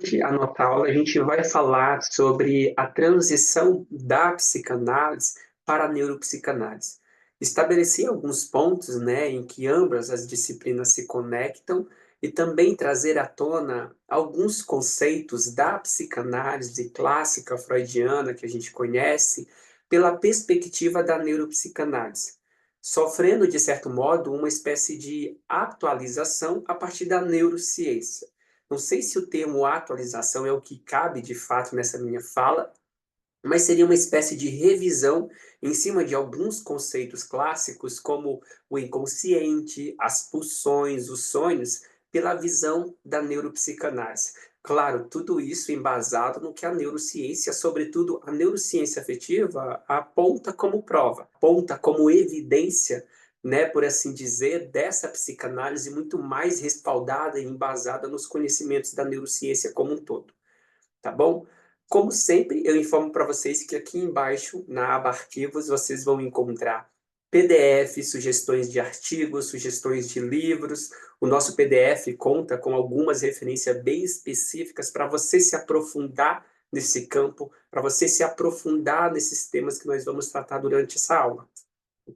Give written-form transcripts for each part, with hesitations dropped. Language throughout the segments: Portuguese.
Hoje, a nossa aula, a gente vai falar sobre a transição da psicanálise para a neuropsicanálise. Estabelecer alguns pontos, né, em que ambas as disciplinas se conectam e também trazer à tona alguns conceitos da psicanálise clássica freudiana que a gente conhece pela perspectiva da neuropsicanálise, sofrendo, de certo modo, uma espécie de atualização a partir da neurociência. Não sei se o termo atualização é o que cabe de fato nessa minha fala, mas seria uma espécie de revisão em cima de alguns conceitos clássicos, como o inconsciente, as pulsões, os sonhos, pela visão da neuropsicanálise. Claro, tudo isso embasado no que a neurociência, sobretudo a neurociência afetiva, aponta como prova, aponta como evidência, né, por assim dizer, dessa psicanálise muito mais respaldada e embasada nos conhecimentos da neurociência como um todo, tá bom? Como sempre, eu informo para vocês que aqui embaixo, na aba Arquivos, vocês vão encontrar PDF, sugestões de artigos, sugestões de livros. O nosso PDF conta com algumas referências bem específicas para você se aprofundar nesse campo, para você se aprofundar nesses temas que nós vamos tratar durante essa aula,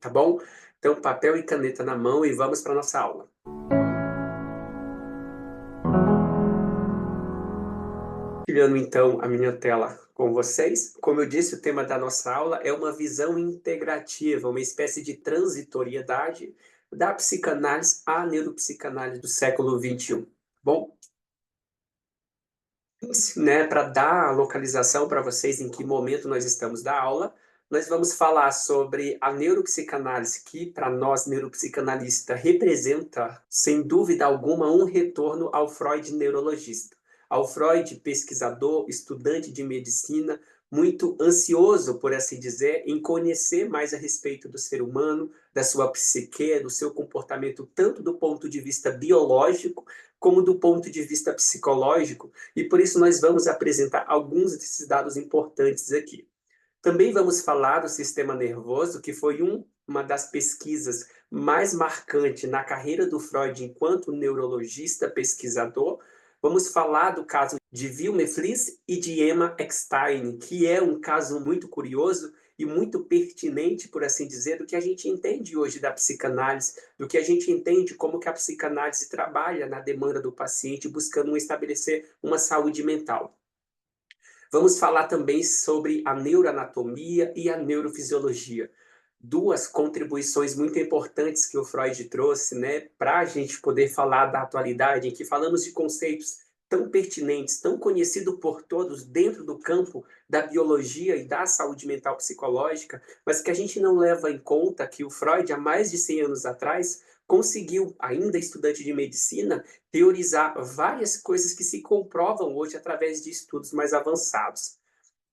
tá bom? Então, papel e caneta na mão e vamos para a nossa aula. Compartilhando então a minha tela com vocês. Como eu disse, o tema da nossa aula é uma visão integrativa, uma espécie de transitoriedade da psicanálise à neuropsicanálise do século XXI. Bom, né, para dar a localização para vocês em que momento nós estamos da aula, nós vamos falar sobre a neuropsicanálise, que para nós neuropsicanalistas representa, sem dúvida alguma, um retorno ao Freud neurologista, ao Freud pesquisador, estudante de medicina, muito ansioso, por assim dizer, em conhecer mais a respeito do ser humano, da sua psique, do seu comportamento, tanto do ponto de vista biológico, como do ponto de vista psicológico, e por isso nós vamos apresentar alguns desses dados importantes aqui. Também vamos falar do sistema nervoso, que foi uma das pesquisas mais marcantes na carreira do Freud enquanto neurologista pesquisador. Vamos falar do caso de Wilmer Fliess e de Emma Eckstein, que é um caso muito curioso e muito pertinente, por assim dizer, do que a gente entende hoje da psicanálise, do que a gente entende como que a psicanálise trabalha na demanda do paciente, buscando estabelecer uma saúde mental. Vamos falar também sobre a neuroanatomia e a neurofisiologia. Duas contribuições muito importantes que o Freud trouxe, né, para a gente poder falar da atualidade, em que falamos de conceitos tão pertinentes, tão conhecidos por todos dentro do campo da biologia e da saúde mental psicológica, mas que a gente não leva em conta que o Freud, há mais de 100 anos atrás, conseguiu, ainda estudante de medicina, teorizar várias coisas que se comprovam hoje através de estudos mais avançados.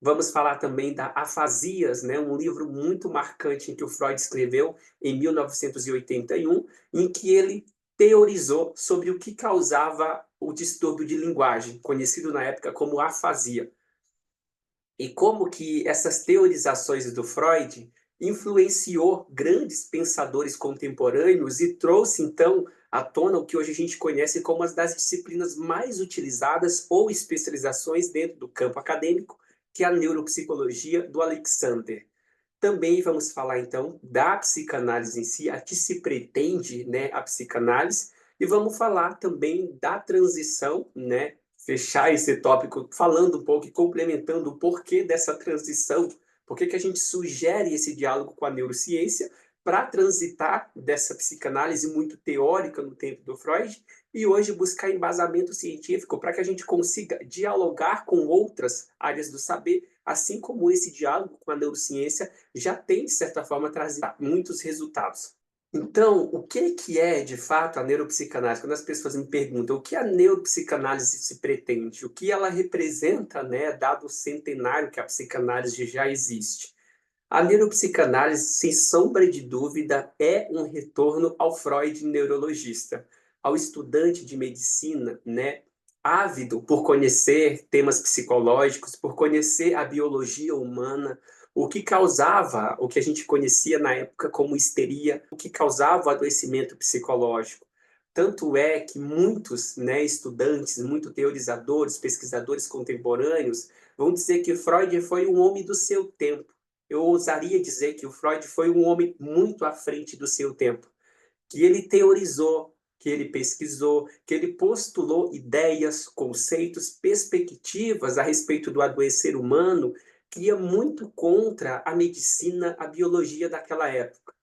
Vamos falar também da Afasias, né, um livro muito marcante em que o Freud escreveu em 1981, em que ele teorizou sobre o que causava o distúrbio de linguagem, conhecido na época como afasia. E como que essas teorizações do Freud influenciou grandes pensadores contemporâneos e trouxe, então, à tona o que hoje a gente conhece como uma das disciplinas mais utilizadas ou especializações dentro do campo acadêmico, que é a neuropsicologia do Alexander. Também vamos falar, então, da psicanálise em si, a que se pretende, né, a psicanálise, e vamos falar também da transição, né, fechar esse tópico falando um pouco e complementando o porquê dessa transição, por que a gente sugere esse diálogo com a neurociência para transitar dessa psicanálise muito teórica no tempo do Freud e hoje buscar embasamento científico para que a gente consiga dialogar com outras áreas do saber, assim como esse diálogo com a neurociência já tem, de certa forma, trazido muitos resultados. Então, o que é, de fato, a neuropsicanálise? Quando as pessoas me perguntam o que a neuropsicanálise se pretende, o que ela representa, né, dado o centenário que a psicanálise já existe. A neuropsicanálise, sem sombra de dúvida, é um retorno ao Freud neurologista, ao estudante de medicina, né, ávido por conhecer temas psicológicos, por conhecer a biologia humana, o que causava o que a gente conhecia na época como histeria, o que causava o adoecimento psicológico. Tanto é que muitos, né, estudantes, muitos teorizadores, pesquisadores contemporâneos vão dizer que Freud foi um homem do seu tempo. Eu ousaria dizer que o Freud foi um homem muito à frente do seu tempo, que ele teorizou, que ele pesquisou, que ele postulou ideias, conceitos, perspectivas a respeito do adoecer humano que ia muito contra a medicina, a biologia daquela época.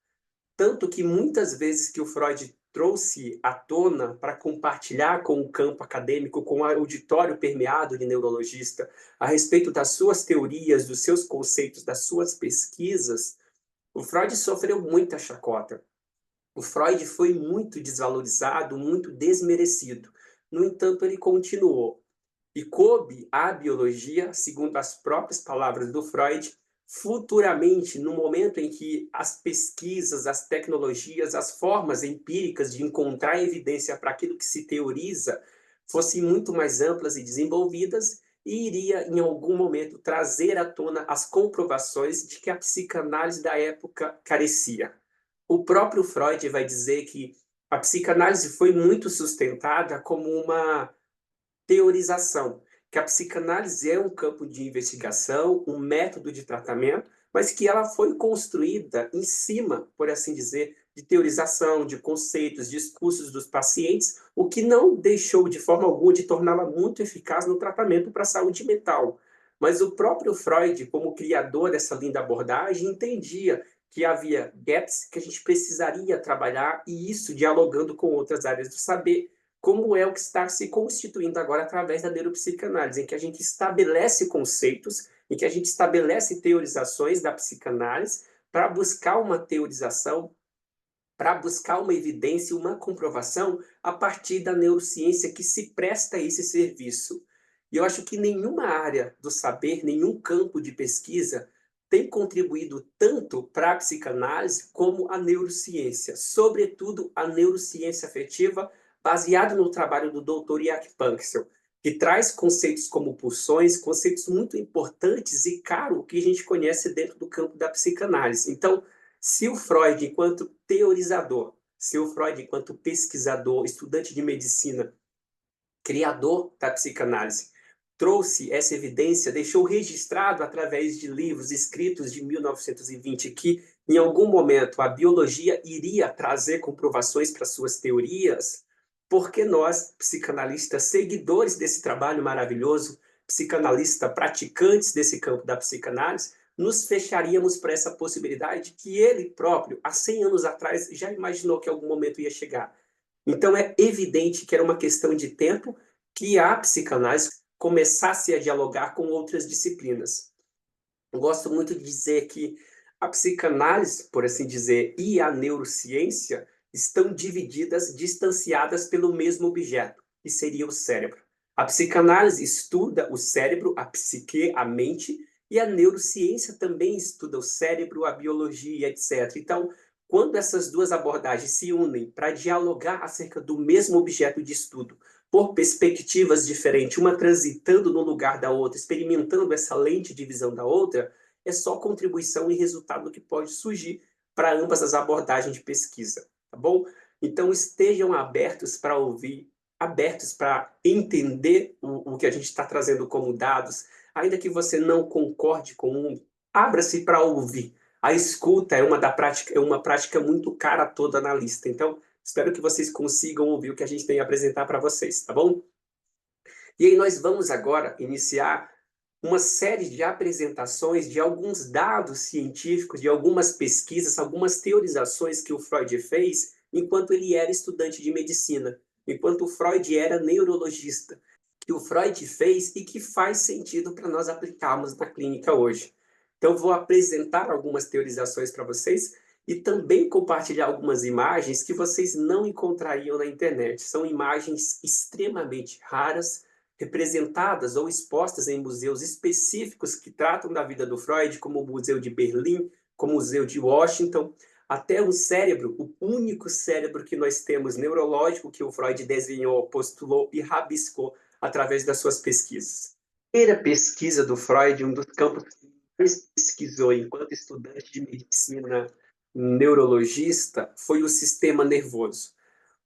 Tanto que muitas vezes que o Freud trouxe à tona para compartilhar com o campo acadêmico, com o auditório permeado de neurologista, a respeito das suas teorias, dos seus conceitos, das suas pesquisas, o Freud sofreu muita chacota. O Freud foi muito desvalorizado, muito desmerecido. No entanto, ele continuou. E coube à biologia, segundo as próprias palavras do Freud, futuramente, no momento em que as pesquisas, as tecnologias, as formas empíricas de encontrar evidência para aquilo que se teoriza fossem muito mais amplas e desenvolvidas, e iria, em algum momento, trazer à tona as comprovações de que a psicanálise da época carecia. O próprio Freud vai dizer que a psicanálise foi muito sustentada como uma teorização, que a psicanálise é um campo de investigação, um método de tratamento, mas que ela foi construída em cima, por assim dizer, de teorização, de conceitos, discursos dos pacientes, o que não deixou de forma alguma de torná-la muito eficaz no tratamento para a saúde mental. Mas o próprio Freud, como criador dessa linda abordagem, entendia que havia gaps que a gente precisaria trabalhar, e isso dialogando com outras áreas do saber, como é o que está se constituindo agora através da neuropsicanálise, em que a gente estabelece conceitos, em que a gente estabelece teorizações da psicanálise para buscar uma teorização, para buscar uma evidência, uma comprovação a partir da neurociência que se presta a esse serviço. E eu acho que nenhuma área do saber, nenhum campo de pesquisa tem contribuído tanto para a psicanálise como a neurociência, sobretudo a neurociência afetiva, baseado no trabalho do Dr. Jaak Panksepp, que traz conceitos como pulsões, conceitos muito importantes e caros que a gente conhece dentro do campo da psicanálise. Então, se o Freud, enquanto teorizador, se o Freud, enquanto pesquisador, estudante de medicina, criador da psicanálise, trouxe essa evidência, deixou registrado através de livros escritos de 1920 que, em algum momento, a biologia iria trazer comprovações para suas teorias, porque nós, psicanalistas, seguidores desse trabalho maravilhoso, psicanalistas praticantes desse campo da psicanálise, nos fecharíamos para essa possibilidade que ele próprio, há 100 anos atrás, já imaginou que algum momento ia chegar. Então, é evidente que era uma questão de tempo que a psicanálise começasse a dialogar com outras disciplinas. Eu gosto muito de dizer que a psicanálise, por assim dizer, e a neurociência estão divididas, distanciadas pelo mesmo objeto, que seria o cérebro. A psicanálise estuda o cérebro, a psique, a mente, e a neurociência também estuda o cérebro, a biologia, etc. Então, quando essas duas abordagens se unem para dialogar acerca do mesmo objeto de estudo, por perspectivas diferentes, uma transitando no lugar da outra, experimentando essa lente de visão da outra, é só contribuição e resultado que pode surgir para ambas as abordagens de pesquisa, tá bom? Então estejam abertos para ouvir, abertos para entender o que a gente está trazendo como dados, ainda que você não concorde com um, abra-se para ouvir. A escuta é uma prática muito cara a todo analista. Então, espero que vocês consigam ouvir o que a gente tem a apresentar para vocês, tá bom? E aí nós vamos agora iniciar uma série de apresentações de alguns dados científicos, de algumas pesquisas, algumas teorizações que o Freud fez enquanto ele era estudante de medicina, enquanto o Freud era neurologista, que o Freud fez e que faz sentido para nós aplicarmos na clínica hoje. Então, vou apresentar algumas teorizações para vocês e também compartilhar algumas imagens que vocês não encontrariam na internet. São imagens extremamente raras, representadas ou expostas em museus específicos que tratam da vida do Freud, como o Museu de Berlim, como o Museu de Washington, até o cérebro, o único cérebro que nós temos neurológico que o Freud desenhou, postulou e rabiscou através das suas pesquisas. A primeira pesquisa do Freud, um dos campos que mais pesquisou enquanto estudante de medicina neurologista, foi o sistema nervoso.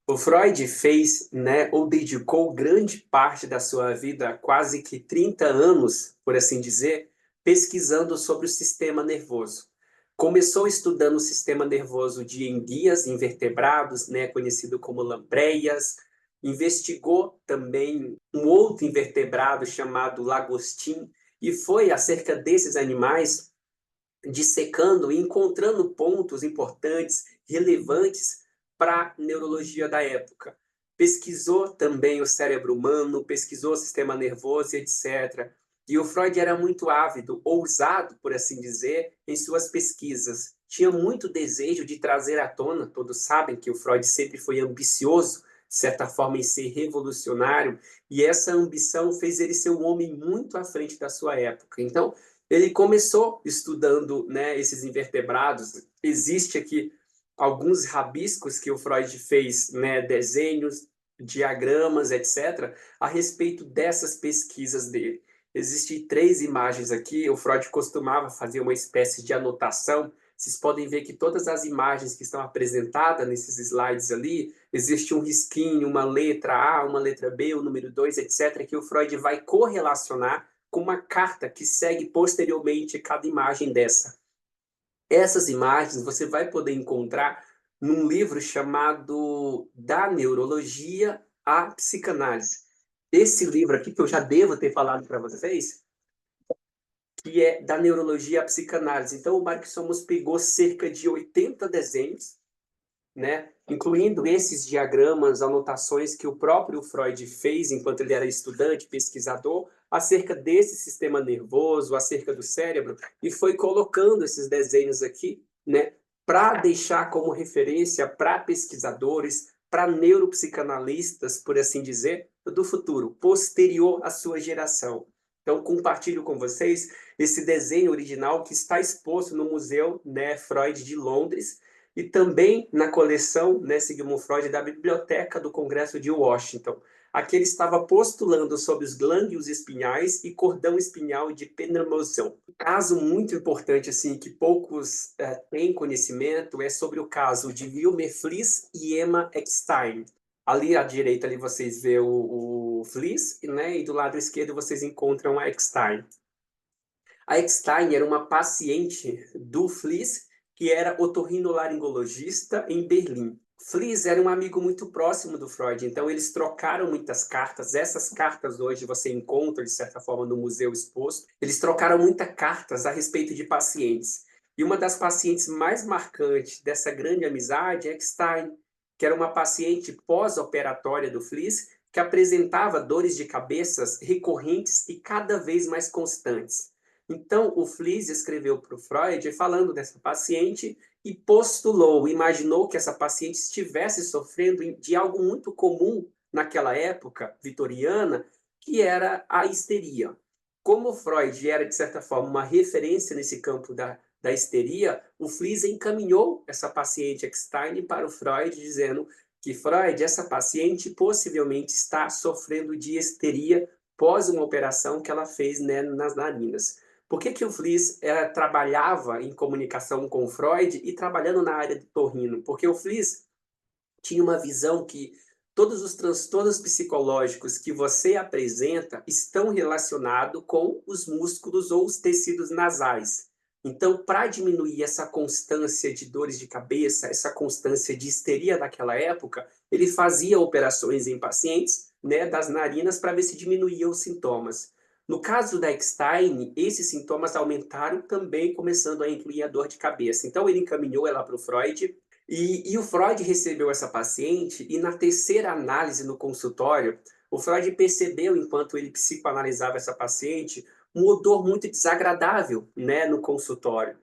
O Freud fez, né, ou dedicou grande parte da sua vida, quase que 30 anos, por assim dizer, pesquisando sobre o sistema nervoso. Começou estudando o sistema nervoso de enguias, invertebrados, né, conhecido como lampreyas. Investigou também um outro invertebrado chamado lagostim e foi acerca desses animais dissecando e encontrando pontos importantes, relevantes para a neurologia da época. Pesquisou também o cérebro humano, pesquisou o sistema nervoso, etc. E o Freud era muito ávido, ousado, por assim dizer, em suas pesquisas. Tinha muito desejo de trazer à tona, todos sabem que o Freud sempre foi ambicioso, de certa forma, em ser revolucionário, e essa ambição fez ele ser um homem muito à frente da sua época. Então, ele começou estudando, né, esses invertebrados. Existe aqui alguns rabiscos que o Freud fez, né, desenhos, diagramas, etc., a respeito dessas pesquisas dele. Existem 3 imagens aqui. O Freud costumava fazer uma espécie de anotação. Vocês podem ver que todas as imagens que estão apresentadas nesses slides ali, existe um risquinho, uma letra A, uma letra B, o número 2, etc., que o Freud vai correlacionar com uma carta que segue posteriormente cada imagem dessa. Essas imagens você vai poder encontrar num livro chamado Da Neurologia à Psicanálise. Esse livro aqui, que eu já devo ter falado para vocês, que é Da Neurologia à Psicanálise. Então, o Mark Somos pegou cerca de 80 desenhos, né, incluindo esses diagramas, anotações que o próprio Freud fez enquanto ele era estudante, pesquisador, acerca desse sistema nervoso, acerca do cérebro, e foi colocando esses desenhos aqui, né, para deixar como referência para pesquisadores, para neuropsicanalistas, por assim dizer, do futuro, posterior à sua geração. Então, compartilho com vocês esse desenho original que está exposto no Museu, né, Freud de Londres, e também na coleção, né, Sigmund Freud, da Biblioteca do Congresso de Washington. Aqui ele estava postulando sobre os glândulos espinhais e cordão espinhal de Penrose. Um caso muito importante, assim, que poucos têm conhecimento, é sobre o caso de Wilmer Fliess e Emma Eckstein. Ali à direita ali vocês vê o Fliess, né, e do lado esquerdo vocês encontram a Eckstein. A Eckstein era uma paciente do Fliess, que era otorrinolaringologista em Berlim. Fliess era um amigo muito próximo do Freud, então eles trocaram muitas cartas. Essas cartas hoje você encontra, de certa forma, no museu exposto. Eles trocaram muitas cartas a respeito de pacientes. E uma das pacientes mais marcantes dessa grande amizade é Eckstein, que era uma paciente pós-operatória do Fliess, que apresentava dores de cabeças recorrentes e cada vez mais constantes. Então, o Fliess escreveu para o Freud falando dessa paciente e postulou, imaginou que essa paciente estivesse sofrendo de algo muito comum naquela época vitoriana, que era a histeria. Como Freud era, de certa forma, uma referência nesse campo da histeria, o Fliess encaminhou essa paciente Eckstein para o Freud, dizendo que Freud, essa paciente, possivelmente está sofrendo de histeria pós uma operação que ela fez, né, nas narinas. Por que o Fliess trabalhava em comunicação com Freud e trabalhando na área do torrino? Porque o Fliess tinha uma visão que todos os transtornos psicológicos que você apresenta estão relacionados com os músculos ou os tecidos nasais. Então, para diminuir essa constância de dores de cabeça, essa constância de histeria daquela época, ele fazia operações em pacientes, né, das narinas para ver se diminuía os sintomas. No caso da Eckstein, esses sintomas aumentaram também, começando a incluir a dor de cabeça. Então, ele encaminhou ela para o Freud, e o Freud recebeu essa paciente, e na terceira análise no consultório, o Freud percebeu, enquanto ele psicoanalisava essa paciente, um odor muito desagradável, né, no consultório.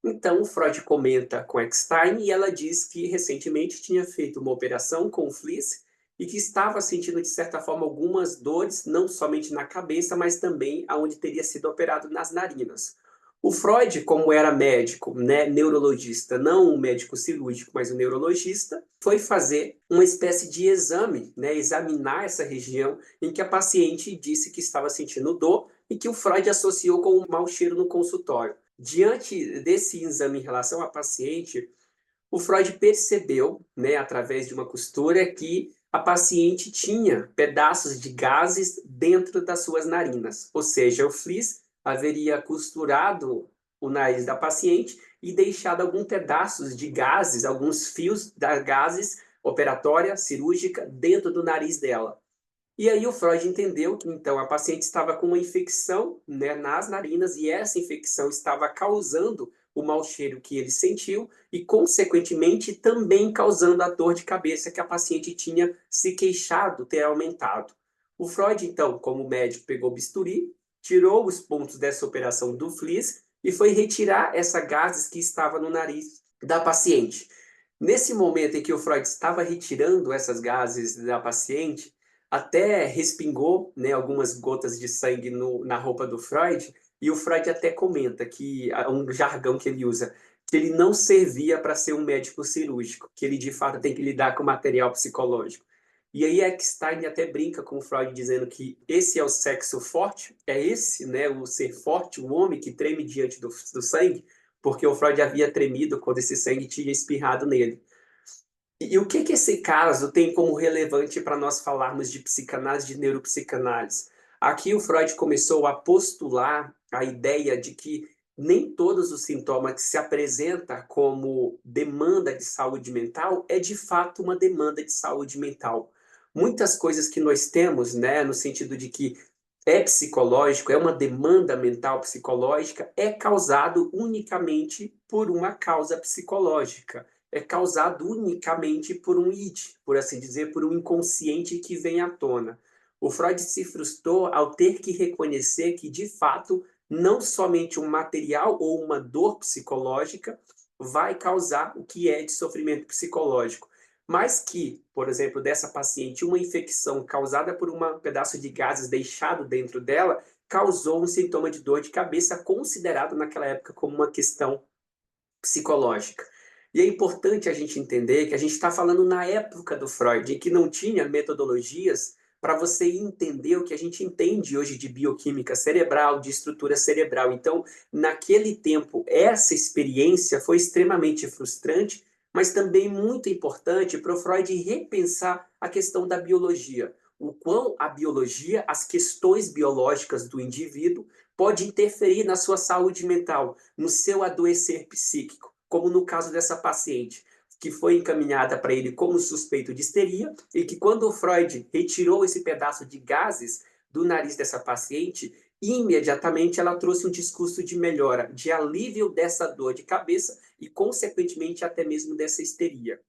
Então, o Freud comenta com Eckstein e ela diz que recentemente tinha feito uma operação com o Fliess e que estava sentindo, de certa forma, algumas dores, não somente na cabeça, mas também aonde teria sido operado nas narinas. O Freud, como era médico, né, neurologista, não um médico cirúrgico, mas um neurologista, foi fazer uma espécie de exame, né, examinar essa região em que a paciente disse que estava sentindo dor e que o Freud associou com um mau cheiro no consultório. Diante desse exame em relação à paciente, O Freud percebeu, né, através de uma costura, que a paciente tinha pedaços de gases dentro das suas narinas, ou seja, o Flies haveria costurado o nariz da paciente e deixado alguns pedaços de gases, alguns fios de gases operatória, cirúrgica, dentro do nariz dela. E aí o Freud entendeu que então a paciente estava com uma infecção, né, nas narinas e essa infecção estava causando o mau cheiro que ele sentiu e, consequentemente, também causando a dor de cabeça que a paciente tinha se queixado ter aumentado. O Freud, então, como médico, pegou o bisturi, tirou os pontos dessa operação do Flies e foi retirar essa gases que estava no nariz da paciente. Nesse momento em que o Freud estava retirando essas gases da paciente, até respingou, né, algumas gotas de sangue na roupa do Freud, e o Freud até comenta que um jargão que ele usa, que ele não servia para ser um médico cirúrgico, que ele de fato tem que lidar com material psicológico. E aí Eckstein até brinca com o Freud dizendo que esse é o sexo forte, é esse, né, o ser forte, o homem que treme diante do sangue, porque o Freud havia tremido quando esse sangue tinha espirrado nele. E o que que esse caso tem como relevante para nós falarmos de psicanálise, de neuropsicanálise? Aqui o Freud começou a postular a ideia de que nem todos os sintomas que se apresenta como demanda de saúde mental é de fato uma demanda de saúde mental. Muitas coisas que nós temos, né, no sentido de que é psicológico, é uma demanda mental psicológica, é causado unicamente por uma causa psicológica, é causado unicamente por um id, por assim dizer, por um inconsciente que vem à tona. O Freud se frustrou ao ter que reconhecer que, de fato, não somente um material ou uma dor psicológica vai causar o que é de sofrimento psicológico, mas que, por exemplo, dessa paciente, uma infecção causada por um pedaço de gases deixado dentro dela causou um sintoma de dor de cabeça considerado naquela época como uma questão psicológica. E é importante a gente entender que a gente está falando na época do Freud, em que não tinha metodologias para você entender o que a gente entende hoje de bioquímica cerebral, de estrutura cerebral. Então, naquele tempo, essa experiência foi extremamente frustrante, mas também muito importante para o Freud repensar a questão da biologia. O quão a biologia, as questões biológicas do indivíduo, pode interferir na sua saúde mental, no seu adoecer psíquico, como no caso dessa paciente, que foi encaminhada para ele como suspeito de histeria, e que quando o Freud retirou esse pedaço de gases do nariz dessa paciente, imediatamente ela trouxe um discurso de melhora, de alívio dessa dor de cabeça e, consequentemente, até mesmo dessa histeria.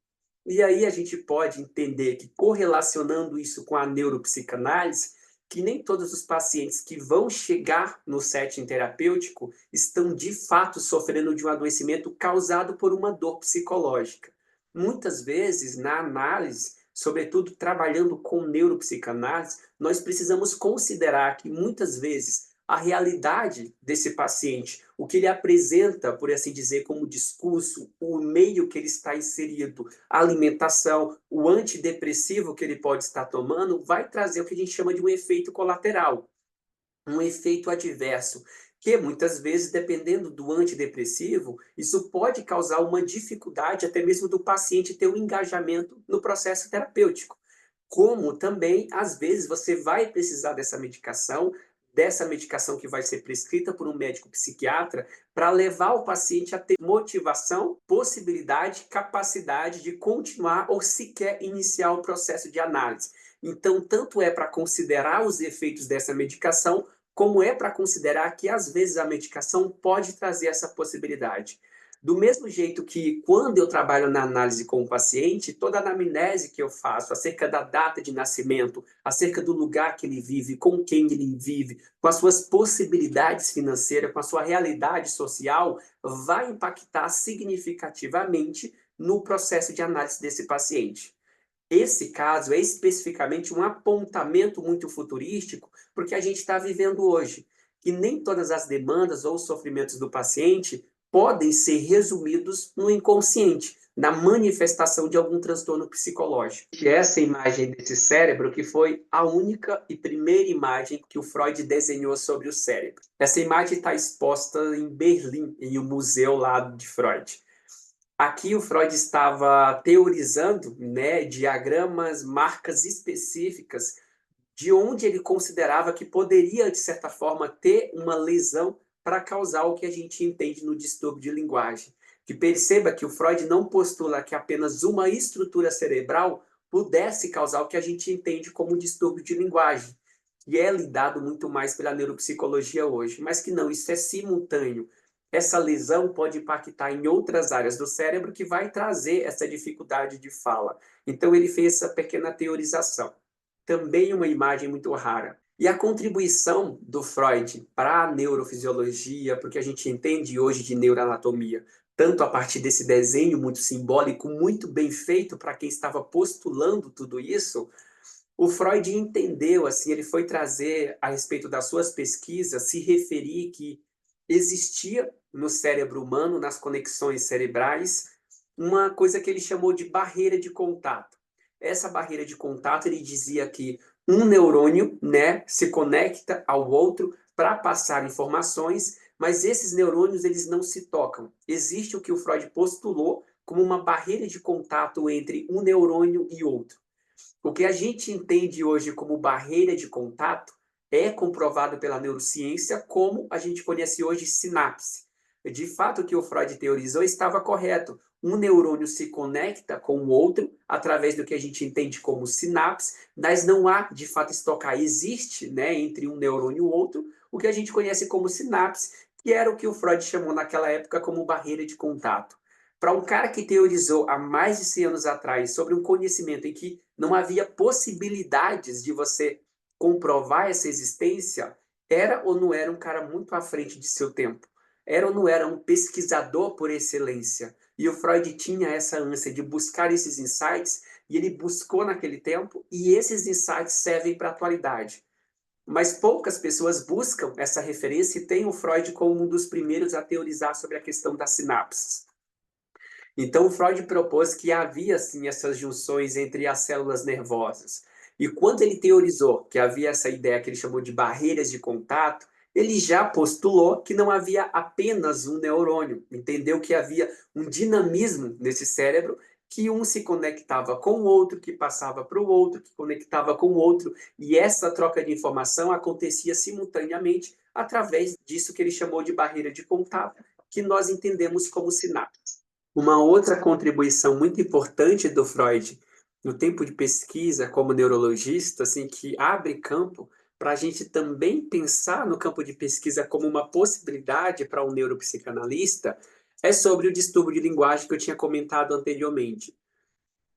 E aí a gente pode entender que, correlacionando isso com a neuropsicanálise, que nem todos os pacientes que vão chegar no setting terapêutico estão de fato sofrendo de um adoecimento causado por uma dor psicológica. Muitas vezes, na análise, sobretudo trabalhando com neuropsicanálise, nós precisamos considerar que muitas vezes a realidade desse paciente, o que ele apresenta, por assim dizer, como discurso, o meio que ele está inserido, a alimentação, o antidepressivo que ele pode estar tomando, vai trazer o que a gente chama de um efeito colateral, um efeito adverso, que muitas vezes, dependendo do antidepressivo, isso pode causar uma dificuldade até mesmo do paciente ter um engajamento no processo terapêutico. Como também, às vezes, você vai precisar dessa medicação que vai ser prescrita por um médico psiquiatra, para levar o paciente a ter motivação, possibilidade, capacidade de continuar ou sequer iniciar o processo de análise. Então, tanto é para considerar os efeitos dessa medicação, como é para considerar que, às vezes, a medicação pode trazer essa possibilidade. Do mesmo jeito que, quando eu trabalho na análise com o paciente, toda a anamnese que eu faço acerca da data de nascimento, acerca do lugar que ele vive, com quem ele vive, com as suas possibilidades financeiras, com a sua realidade social, vai impactar significativamente no processo de análise desse paciente. Esse caso é especificamente um apontamento muito futurístico porque a gente está vivendo hoje, que nem todas as demandas ou sofrimentos do paciente podem ser resumidos no inconsciente, na manifestação de algum transtorno psicológico. Essa imagem desse cérebro que foi a única e primeira imagem que o Freud desenhou sobre o cérebro. Essa imagem está exposta em Berlim, em um museu lá de Freud. Aqui o Freud estava teorizando, né, diagramas, marcas específicas de onde ele considerava que poderia, de certa forma, ter uma lesão para causar o que a gente entende no distúrbio de linguagem. Que perceba que o Freud não postula que apenas uma estrutura cerebral pudesse causar o que a gente entende como distúrbio de linguagem, que é lidado muito mais pela neuropsicologia hoje, mas que não, isso é simultâneo. Essa lesão pode impactar em outras áreas do cérebro que vai trazer essa dificuldade de fala. Então ele fez essa pequena teorização. Também uma imagem muito rara. E a contribuição do Freud para a neurofisiologia, porque a gente entende hoje de neuroanatomia, tanto a partir desse desenho muito simbólico, muito bem feito para quem estava postulando tudo isso, o Freud entendeu, assim, ele foi trazer a respeito das suas pesquisas, se referir que existia no cérebro humano, nas conexões cerebrais, uma coisa que ele chamou de barreira de contato. Essa barreira de contato, ele dizia que um neurônio, né, se conecta ao outro para passar informações, mas esses neurônios eles não se tocam. Existe o que o Freud postulou como uma barreira de contato entre um neurônio e outro. O que a gente entende hoje como barreira de contato é comprovado pela neurociência como a gente conhece hoje sinapse. De fato, o que o Freud teorizou estava correto. Um neurônio se conecta com o outro através do que a gente entende como sinapse, mas não há, de fato, estocar. Existe, né, entre um neurônio e o outro, o que a gente conhece como sinapse, que era o que o Freud chamou naquela época como barreira de contato. Para um cara que teorizou há mais de 100 anos atrás sobre um conhecimento em que não havia possibilidades de você comprovar essa existência, era ou não era um cara muito à frente de seu tempo? Era ou não era um pesquisador por excelência? E o Freud tinha essa ânsia de buscar esses insights, e ele buscou naquele tempo, e esses insights servem para a atualidade. Mas poucas pessoas buscam essa referência e têm o Freud como um dos primeiros a teorizar sobre a questão das sinapses. Então, Freud propôs que havia, assim, essas junções entre as células nervosas. E quando ele teorizou que havia essa ideia que ele chamou de barreiras de contato, ele já postulou que não havia apenas um neurônio, entendeu que havia um dinamismo nesse cérebro, que um se conectava com o outro, que passava para o outro, que conectava com o outro, e essa troca de informação acontecia simultaneamente através disso que ele chamou de barreira de contato, que nós entendemos como sinapse. Uma outra contribuição muito importante do Freud no tempo de pesquisa como neurologista, assim, que abre campo para a gente também pensar no campo de pesquisa como uma possibilidade para um neuropsicanalista, é sobre o distúrbio de linguagem que eu tinha comentado anteriormente.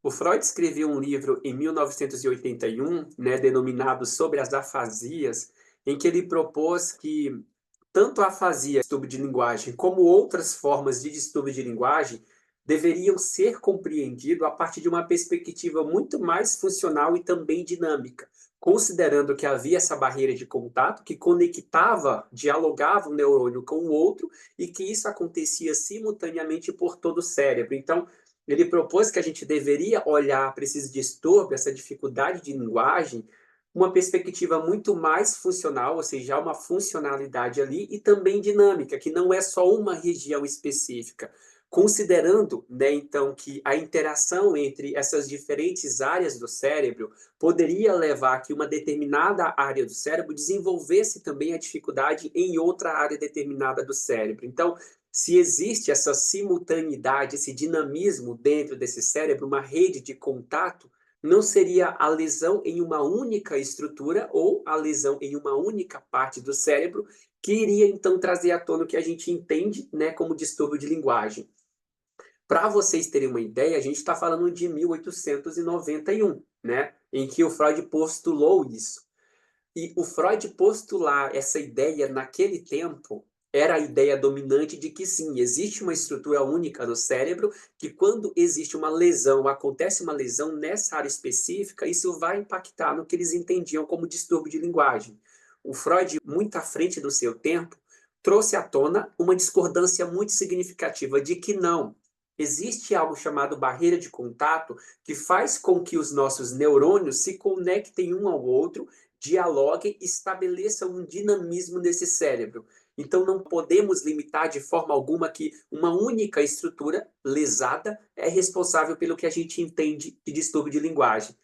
O Freud escreveu um livro em 1981, né, denominado Sobre as Afasias, em que ele propôs que tanto a afasia, distúrbio de linguagem, como outras formas de distúrbio de linguagem deveriam ser compreendidos a partir de uma perspectiva muito mais funcional e também dinâmica, considerando que havia essa barreira de contato que conectava, dialogava o neurônio com o outro e que isso acontecia simultaneamente por todo o cérebro. Então, ele propôs que a gente deveria olhar para esses distúrbios, essa dificuldade de linguagem, uma perspectiva muito mais funcional, ou seja, há uma funcionalidade ali, e também dinâmica, que não é só uma região específica. Considerando, né, então, que a interação entre essas diferentes áreas do cérebro poderia levar a que uma determinada área do cérebro desenvolvesse também a dificuldade em outra área determinada do cérebro. Então, se existe essa simultaneidade, esse dinamismo dentro desse cérebro, uma rede de contato, não seria a lesão em uma única estrutura ou a lesão em uma única parte do cérebro que iria então trazer à tona o que a gente entende, né, como distúrbio de linguagem. Para vocês terem uma ideia, a gente está falando de 1891, né, em que o Freud postulou isso. E o Freud postular essa ideia naquele tempo era a ideia dominante de que sim, existe uma estrutura única no cérebro, que quando existe uma lesão, acontece uma lesão nessa área específica, isso vai impactar no que eles entendiam como distúrbio de linguagem. O Freud, muito à frente do seu tempo, trouxe à tona uma discordância muito significativa de que não. Existe algo chamado barreira de contato que faz com que os nossos neurônios se conectem um ao outro dialoguem e estabeleçam um dinamismo nesse cérebro. Então, não podemos limitar de forma alguma que uma única estrutura lesada é responsável pelo que a gente entende de distúrbio de linguagem.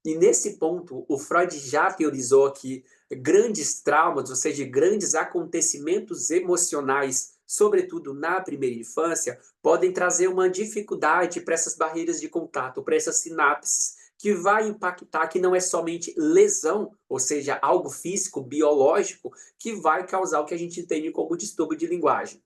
E nesse ponto, o Freud já teorizou que grandes traumas, ou seja, grandes acontecimentos emocionais, sobretudo na primeira infância, podem trazer uma dificuldade para essas barreiras de contato, para essas sinapses, que vai impactar que não é somente lesão, ou seja, algo físico, biológico, que vai causar o que a gente entende como distúrbio de linguagem.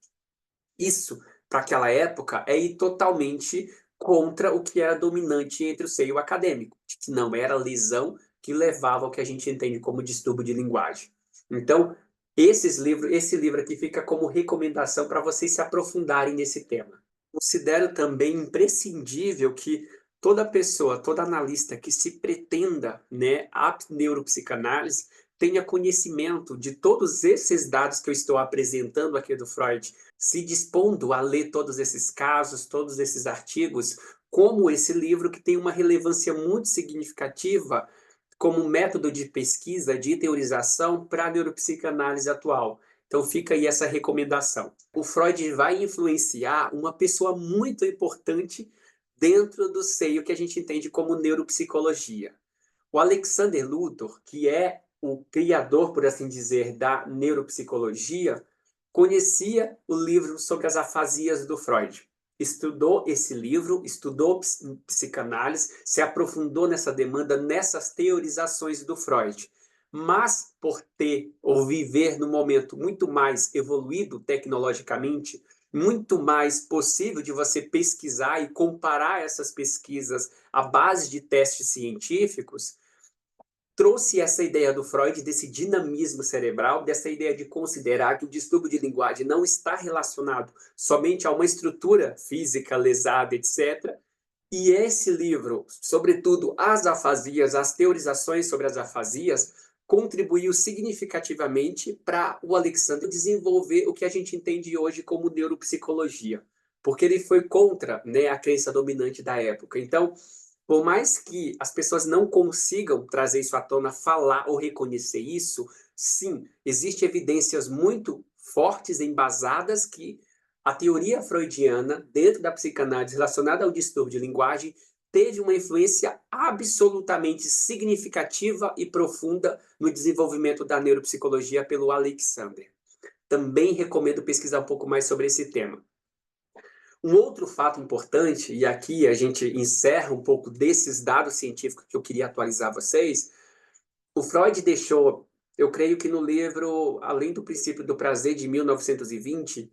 Isso, para aquela época, é ir totalmente contra o que era dominante entre o seio acadêmico, de que não era lesão que levava ao que a gente entende como distúrbio de linguagem. Então, esse livro aqui fica como recomendação para vocês se aprofundarem nesse tema. Considero também imprescindível que toda pessoa, todo analista que se pretenda, né, a neuropsicanálise tenha conhecimento de todos esses dados que eu estou apresentando aqui do Freud, se dispondo a ler todos esses casos, todos esses artigos, como esse livro que tem uma relevância muito significativa como método de pesquisa, de teorização para a neuropsicanálise atual. Então fica aí essa recomendação. O Freud vai influenciar uma pessoa muito importante dentro do seio que a gente entende como neuropsicologia. O Alexander Luthor, que é o criador, por assim dizer, da neuropsicologia, conhecia o livro sobre as afasias do Freud. Estudou esse livro, estudou psicanálise, se aprofundou nessa demanda, nessas teorizações do Freud. Mas, por ter ou viver num momento muito mais evoluído tecnologicamente, muito mais possível de você pesquisar e comparar essas pesquisas à base de testes científicos, trouxe essa ideia do Freud, desse dinamismo cerebral, dessa ideia de considerar que o distúrbio de linguagem não está relacionado somente a uma estrutura física lesada, etc. E esse livro, sobretudo as afasias, as teorizações sobre as afasias, contribuiu significativamente para o Alexander desenvolver o que a gente entende hoje como neuropsicologia, porque ele foi contra, né, a crença dominante da época. Então, por mais que as pessoas não consigam trazer isso à tona, falar ou reconhecer isso, sim, existem evidências muito fortes, embasadas, que a teoria freudiana, dentro da psicanálise relacionada ao distúrbio de linguagem, teve uma influência absolutamente significativa e profunda no desenvolvimento da neuropsicologia pelo Alexander. Também recomendo pesquisar um pouco mais sobre esse tema. Um outro fato importante, e aqui a gente encerra um pouco desses dados científicos que eu queria atualizar vocês, o Freud deixou, eu creio que no livro Além do Princípio do Prazer, de 1920,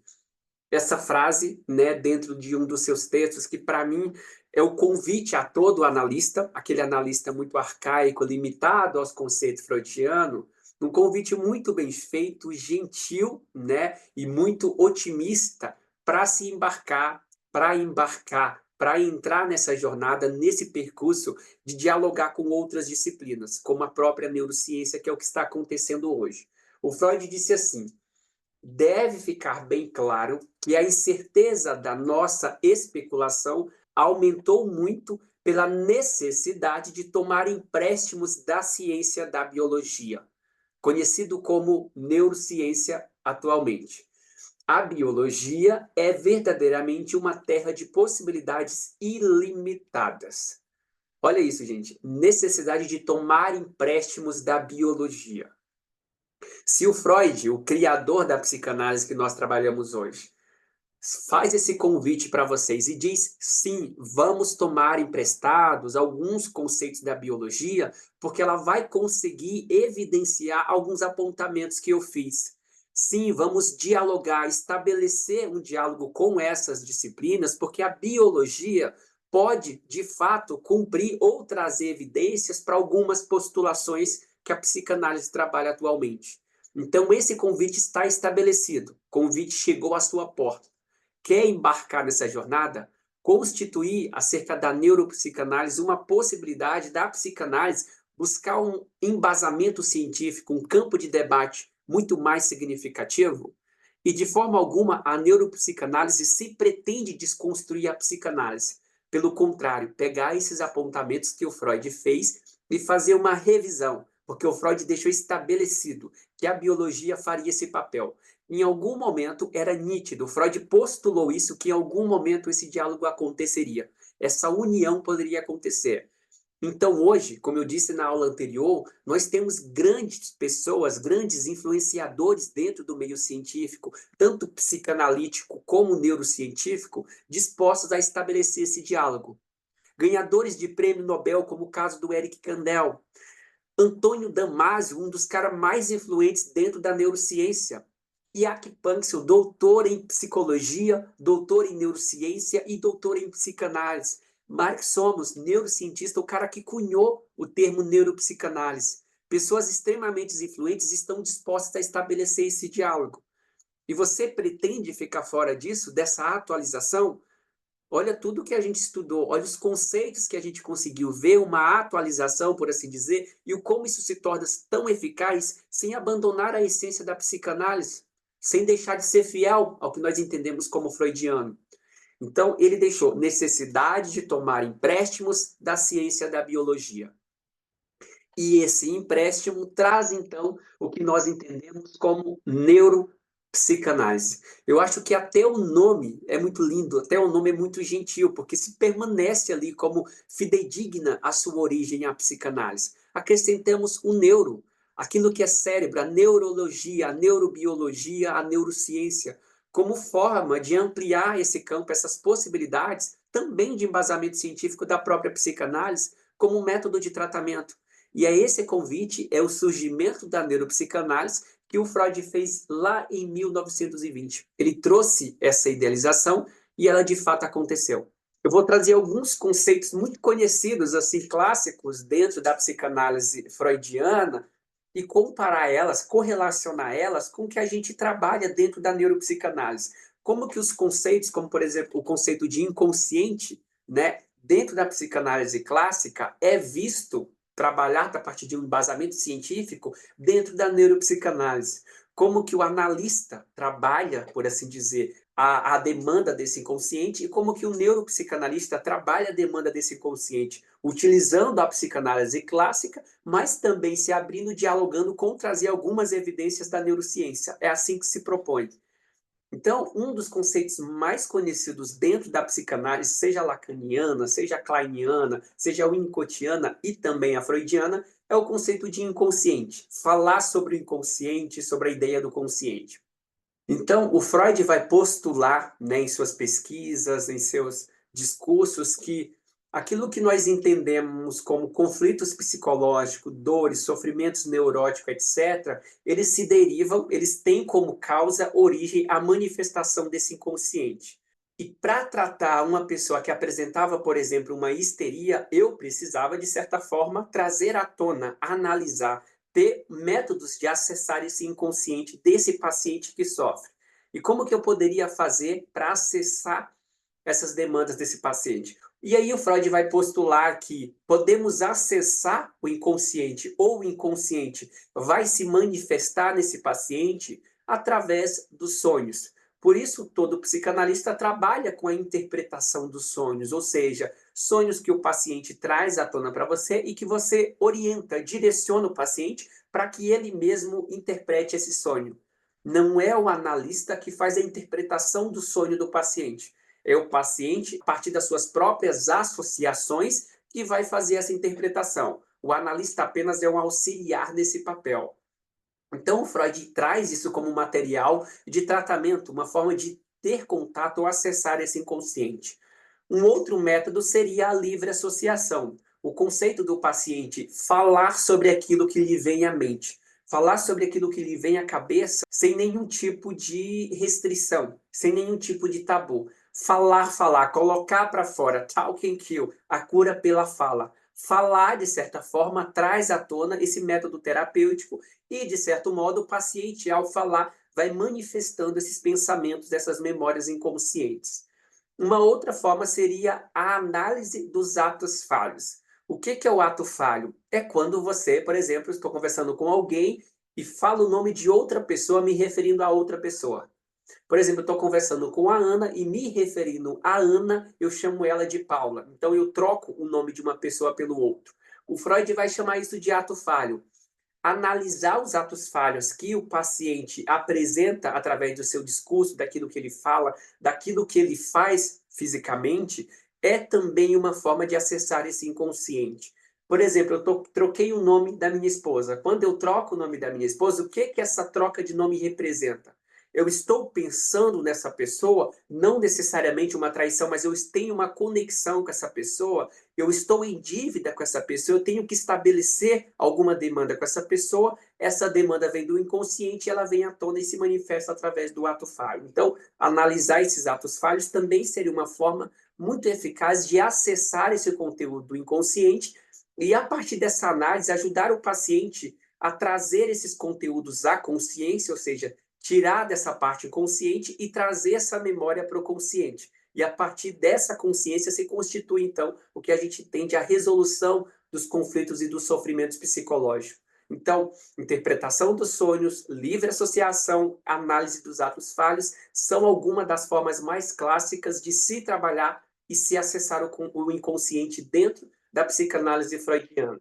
essa frase, né, dentro de um dos seus textos, que para mim é o convite a todo analista, aquele analista muito arcaico, limitado aos conceitos freudianos, um convite muito bem feito, gentil, né, e muito otimista para se embarcar, para entrar nessa jornada, nesse percurso de dialogar com outras disciplinas, como a própria neurociência, que é o que está acontecendo hoje. O Freud disse assim: deve ficar bem claro que a incerteza da nossa especulação aumentou muito pela necessidade de tomar empréstimos da ciência da biologia, conhecido como neurociência atualmente. A biologia é verdadeiramente uma terra de possibilidades ilimitadas. Olha isso, gente. Necessidade de tomar empréstimos da biologia. Se o Freud, o criador da psicanálise que nós trabalhamos hoje, faz esse convite para vocês e diz: sim, vamos tomar emprestados alguns conceitos da biologia, porque ela vai conseguir evidenciar alguns apontamentos que eu fiz. Sim, vamos dialogar, estabelecer um diálogo com essas disciplinas, porque a biologia pode, de fato, cumprir ou trazer evidências para algumas postulações que a psicanálise trabalha atualmente. Então, esse convite está estabelecido. O convite chegou à sua porta. Quer embarcar nessa jornada? Constituir acerca da neuropsicanálise uma possibilidade da psicanálise buscar um embasamento científico, um campo de debate muito mais significativo? E de forma alguma a neuropsicanálise se pretende desconstruir a psicanálise. Pelo contrário, pegar esses apontamentos que o Freud fez e fazer uma revisão, porque o Freud deixou estabelecido que a biologia faria esse papel. Em algum momento era nítido, Freud postulou isso, que em algum momento esse diálogo aconteceria, essa união poderia acontecer. Então, hoje, como eu disse na aula anterior, nós temos grandes pessoas, grandes influenciadores dentro do meio científico, tanto psicanalítico como neurocientífico, dispostos a estabelecer esse diálogo. Ganhadores de prêmio Nobel, como o caso do Eric Kandel, Antônio Damasio, um dos caras mais influentes dentro da neurociência, Jaak Panksepp, doutor em psicologia, doutor em neurociência e doutor em psicanálise. Mark Somos, neurocientista, o cara que cunhou o termo neuropsicanálise. Pessoas extremamente influentes estão dispostas a estabelecer esse diálogo. E você pretende ficar fora disso, dessa atualização? Olha tudo que a gente estudou, olha os conceitos que a gente conseguiu ver, uma atualização, por assim dizer, e o como isso se torna tão eficaz sem abandonar a essência da psicanálise, sem deixar de ser fiel ao que nós entendemos como freudiano. Então, ele deixou necessidade de tomar empréstimos da ciência da biologia. E esse empréstimo traz, então, o que nós entendemos como neuropsicanálise. Eu acho que até o nome é muito lindo, até o nome é muito gentil, porque se permanece ali como fidedigna a sua origem, a psicanálise. Acrescentamos o neuro, aquilo que é cérebro, a neurologia, a neurobiologia, a neurociência, como forma de ampliar esse campo, essas possibilidades, também de embasamento científico da própria psicanálise, como método de tratamento. E é esse convite, é o surgimento da neuropsicanálise que o Freud fez lá em 1920. Ele trouxe essa idealização e ela de fato aconteceu. Eu vou trazer alguns conceitos muito conhecidos, assim, clássicos dentro da psicanálise freudiana e comparar elas, correlacionar elas com o que a gente trabalha dentro da neuropsicanálise. Como que os conceitos, como por exemplo o conceito de inconsciente, né, dentro da psicanálise clássica é visto trabalhar a partir de um embasamento científico dentro da neuropsicanálise. Como que o analista trabalha, por assim dizer, a demanda desse inconsciente e como que o neuropsicanalista trabalha a demanda desse inconsciente, utilizando a psicanálise clássica, mas também se abrindo, dialogando com trazer algumas evidências da neurociência. É assim que se propõe. Então, um dos conceitos mais conhecidos dentro da psicanálise, seja lacaniana, seja kleiniana, seja winnicottiana e também a freudiana, é o conceito de inconsciente. Falar sobre o inconsciente, sobre a ideia do consciente. Então, o Freud vai postular, né, em suas pesquisas, em seus discursos, que aquilo que nós entendemos como conflitos psicológicos, dores, sofrimentos neuróticos, etc., eles se derivam, eles têm como causa, origem, a manifestação desse inconsciente. E para tratar uma pessoa que apresentava, por exemplo, uma histeria, eu precisava, de certa forma, trazer à tona, analisar, ter métodos de acessar esse inconsciente desse paciente que sofre. E como que eu poderia fazer para acessar essas demandas desse paciente? E aí o Freud vai postular que podemos acessar o inconsciente ou o inconsciente vai se manifestar nesse paciente através dos sonhos. Por isso, todo psicanalista trabalha com a interpretação dos sonhos, ou seja, sonhos que o paciente traz à tona para você e que você orienta, direciona o paciente para que ele mesmo interprete esse sonho. Não é o analista que faz a interpretação do sonho do paciente. É o paciente, a partir das suas próprias associações, que vai fazer essa interpretação. O analista apenas é um auxiliar nesse papel. Então, o Freud traz isso como material de tratamento, uma forma de ter contato ou acessar esse inconsciente. Um outro método seria a livre associação. O conceito do paciente falar sobre aquilo que lhe vem à mente, falar sobre aquilo que lhe vem à cabeça sem nenhum tipo de restrição, sem nenhum tipo de tabu. Falar, colocar para fora, talk and kill, a cura pela fala. Falar, de certa forma, traz à tona esse método terapêutico e, de certo modo, o paciente, ao falar, vai manifestando esses pensamentos, essas memórias inconscientes. Uma outra forma seria a análise dos atos falhos. O que é o ato falho? É quando você, por exemplo, estou conversando com alguém e falo o nome de outra pessoa me referindo a outra pessoa. Por exemplo, eu estou conversando com a Ana e me referindo a Ana, eu chamo ela de Paula. Então, eu troco o nome de uma pessoa pelo outro. O Freud vai chamar isso de ato falho. analisar os atos falhos que o paciente apresenta através do seu discurso, daquilo que ele fala, daquilo que ele faz fisicamente, é também uma forma de acessar esse inconsciente. Por exemplo, troquei o nome da minha esposa. Quando eu troco o nome da minha esposa, o que que essa troca de nome representa? Eu estou pensando nessa pessoa, não necessariamente uma traição, mas eu tenho uma conexão com essa pessoa, eu estou em dívida com essa pessoa, eu tenho que estabelecer alguma demanda com essa pessoa, essa demanda vem do inconsciente, ela vem à tona e se manifesta através do ato falho. Então, analisar esses atos falhos também seria uma forma muito eficaz de acessar esse conteúdo do inconsciente e, a partir dessa análise, ajudar o paciente a trazer esses conteúdos à consciência, ou seja, tirar dessa parte consciente e trazer essa memória para o consciente. E a partir dessa consciência se constitui, então, o que a gente entende a resolução dos conflitos e dos sofrimentos psicológicos. Então, interpretação dos sonhos, livre associação, análise dos atos falhos são algumas das formas mais clássicas de se trabalhar e se acessar o inconsciente dentro da psicanálise freudiana.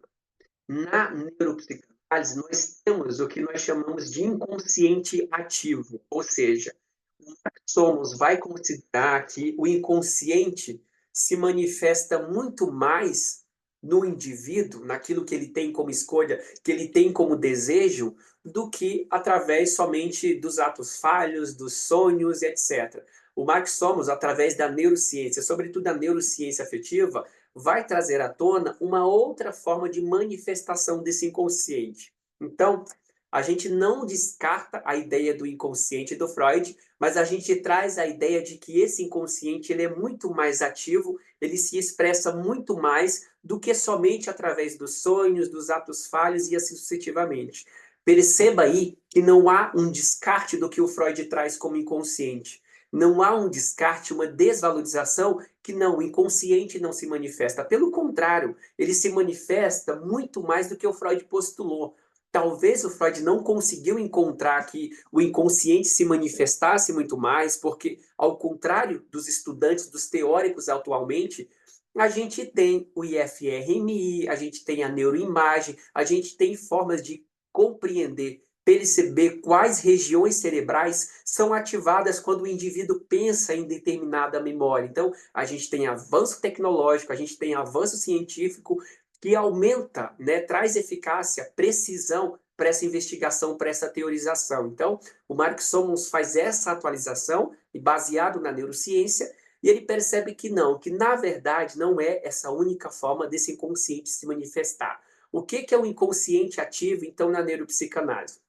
Na neuropsicanálise, nós temos o que nós chamamos de inconsciente ativo, ou seja, o Mark Somos vai considerar que o inconsciente se manifesta muito mais no indivíduo, naquilo que ele tem como escolha, que ele tem como desejo, do que através somente dos atos falhos, dos sonhos, etc. O Mark Somos, através da neurociência, sobretudo a neurociência afetiva, vai trazer à tona uma outra forma de manifestação desse inconsciente. Então, a gente não descarta a ideia do inconsciente do Freud, mas a gente traz a ideia de que esse inconsciente ele é muito mais ativo, ele se expressa muito mais do que somente através dos sonhos, dos atos falhos e assim sucessivamente. Perceba aí que não há um descarte do que o Freud traz como inconsciente. Não há um descarte, uma desvalorização que não, o inconsciente não se manifesta. Pelo contrário, ele se manifesta muito mais do que o Freud postulou. Talvez o Freud não conseguiu encontrar que o inconsciente se manifestasse muito mais, porque, ao contrário dos estudantes, dos teóricos atualmente, a gente tem o IFRMI, a gente tem a neuroimagem, a gente tem formas de compreender, perceber quais regiões cerebrais são ativadas quando o indivíduo pensa em determinada memória. Então, a gente tem avanço tecnológico, a gente tem avanço científico que aumenta, né, traz eficácia, precisão para essa investigação, para essa teorização. Então, o Mark Somons faz essa atualização, e baseado na neurociência, e ele percebe que não, que na verdade não é essa única forma desse inconsciente se manifestar. O que é o inconsciente ativo, então, na neuropsicanálise?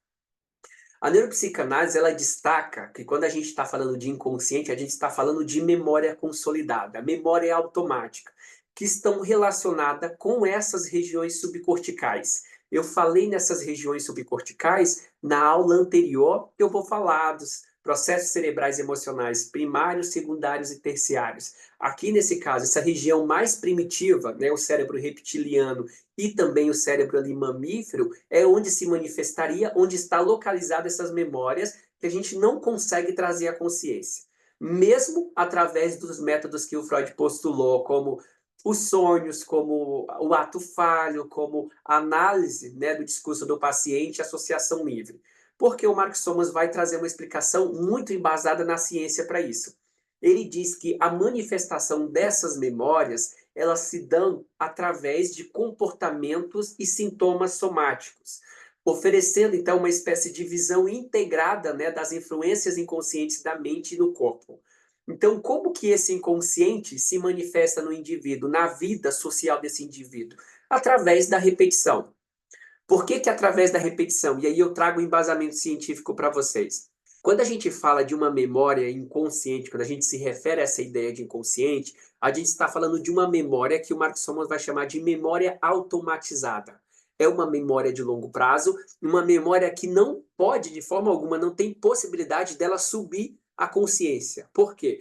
A neuropsicanálise ela destaca que quando a gente está falando de inconsciente, a gente está falando de memória consolidada, memória automática, que estão relacionadas com essas regiões subcorticais. Eu falei nessas regiões subcorticais na aula anterior, eu vou falar dos processos cerebrais emocionais primários, secundários e terciários. Aqui, nesse caso, essa região mais primitiva, né, o cérebro reptiliano e também o cérebro ali mamífero, é onde se manifestaria, onde está localizada essas memórias que a gente não consegue trazer à consciência. Mesmo através dos métodos que o Freud postulou, como os sonhos, como o ato falho, como a análise, né, do discurso do paciente, associação livre. Porque o Mark Somers vai trazer uma explicação muito embasada na ciência para isso. Ele diz que a manifestação dessas memórias elas se dão através de comportamentos e sintomas somáticos, oferecendo então uma espécie de visão integrada, né, das influências inconscientes da mente e do corpo. Então, como que esse inconsciente se manifesta no indivíduo, na vida social desse indivíduo? Através da repetição. Por que através da repetição? E aí eu trago um embasamento científico para vocês. Quando a gente fala de uma memória inconsciente, quando a gente se refere a essa ideia de inconsciente, a gente está falando de uma memória que o Mark Somers vai chamar de memória automatizada. É uma memória de longo prazo, uma memória que não pode, de forma alguma, não tem possibilidade dela subir à consciência. Por quê?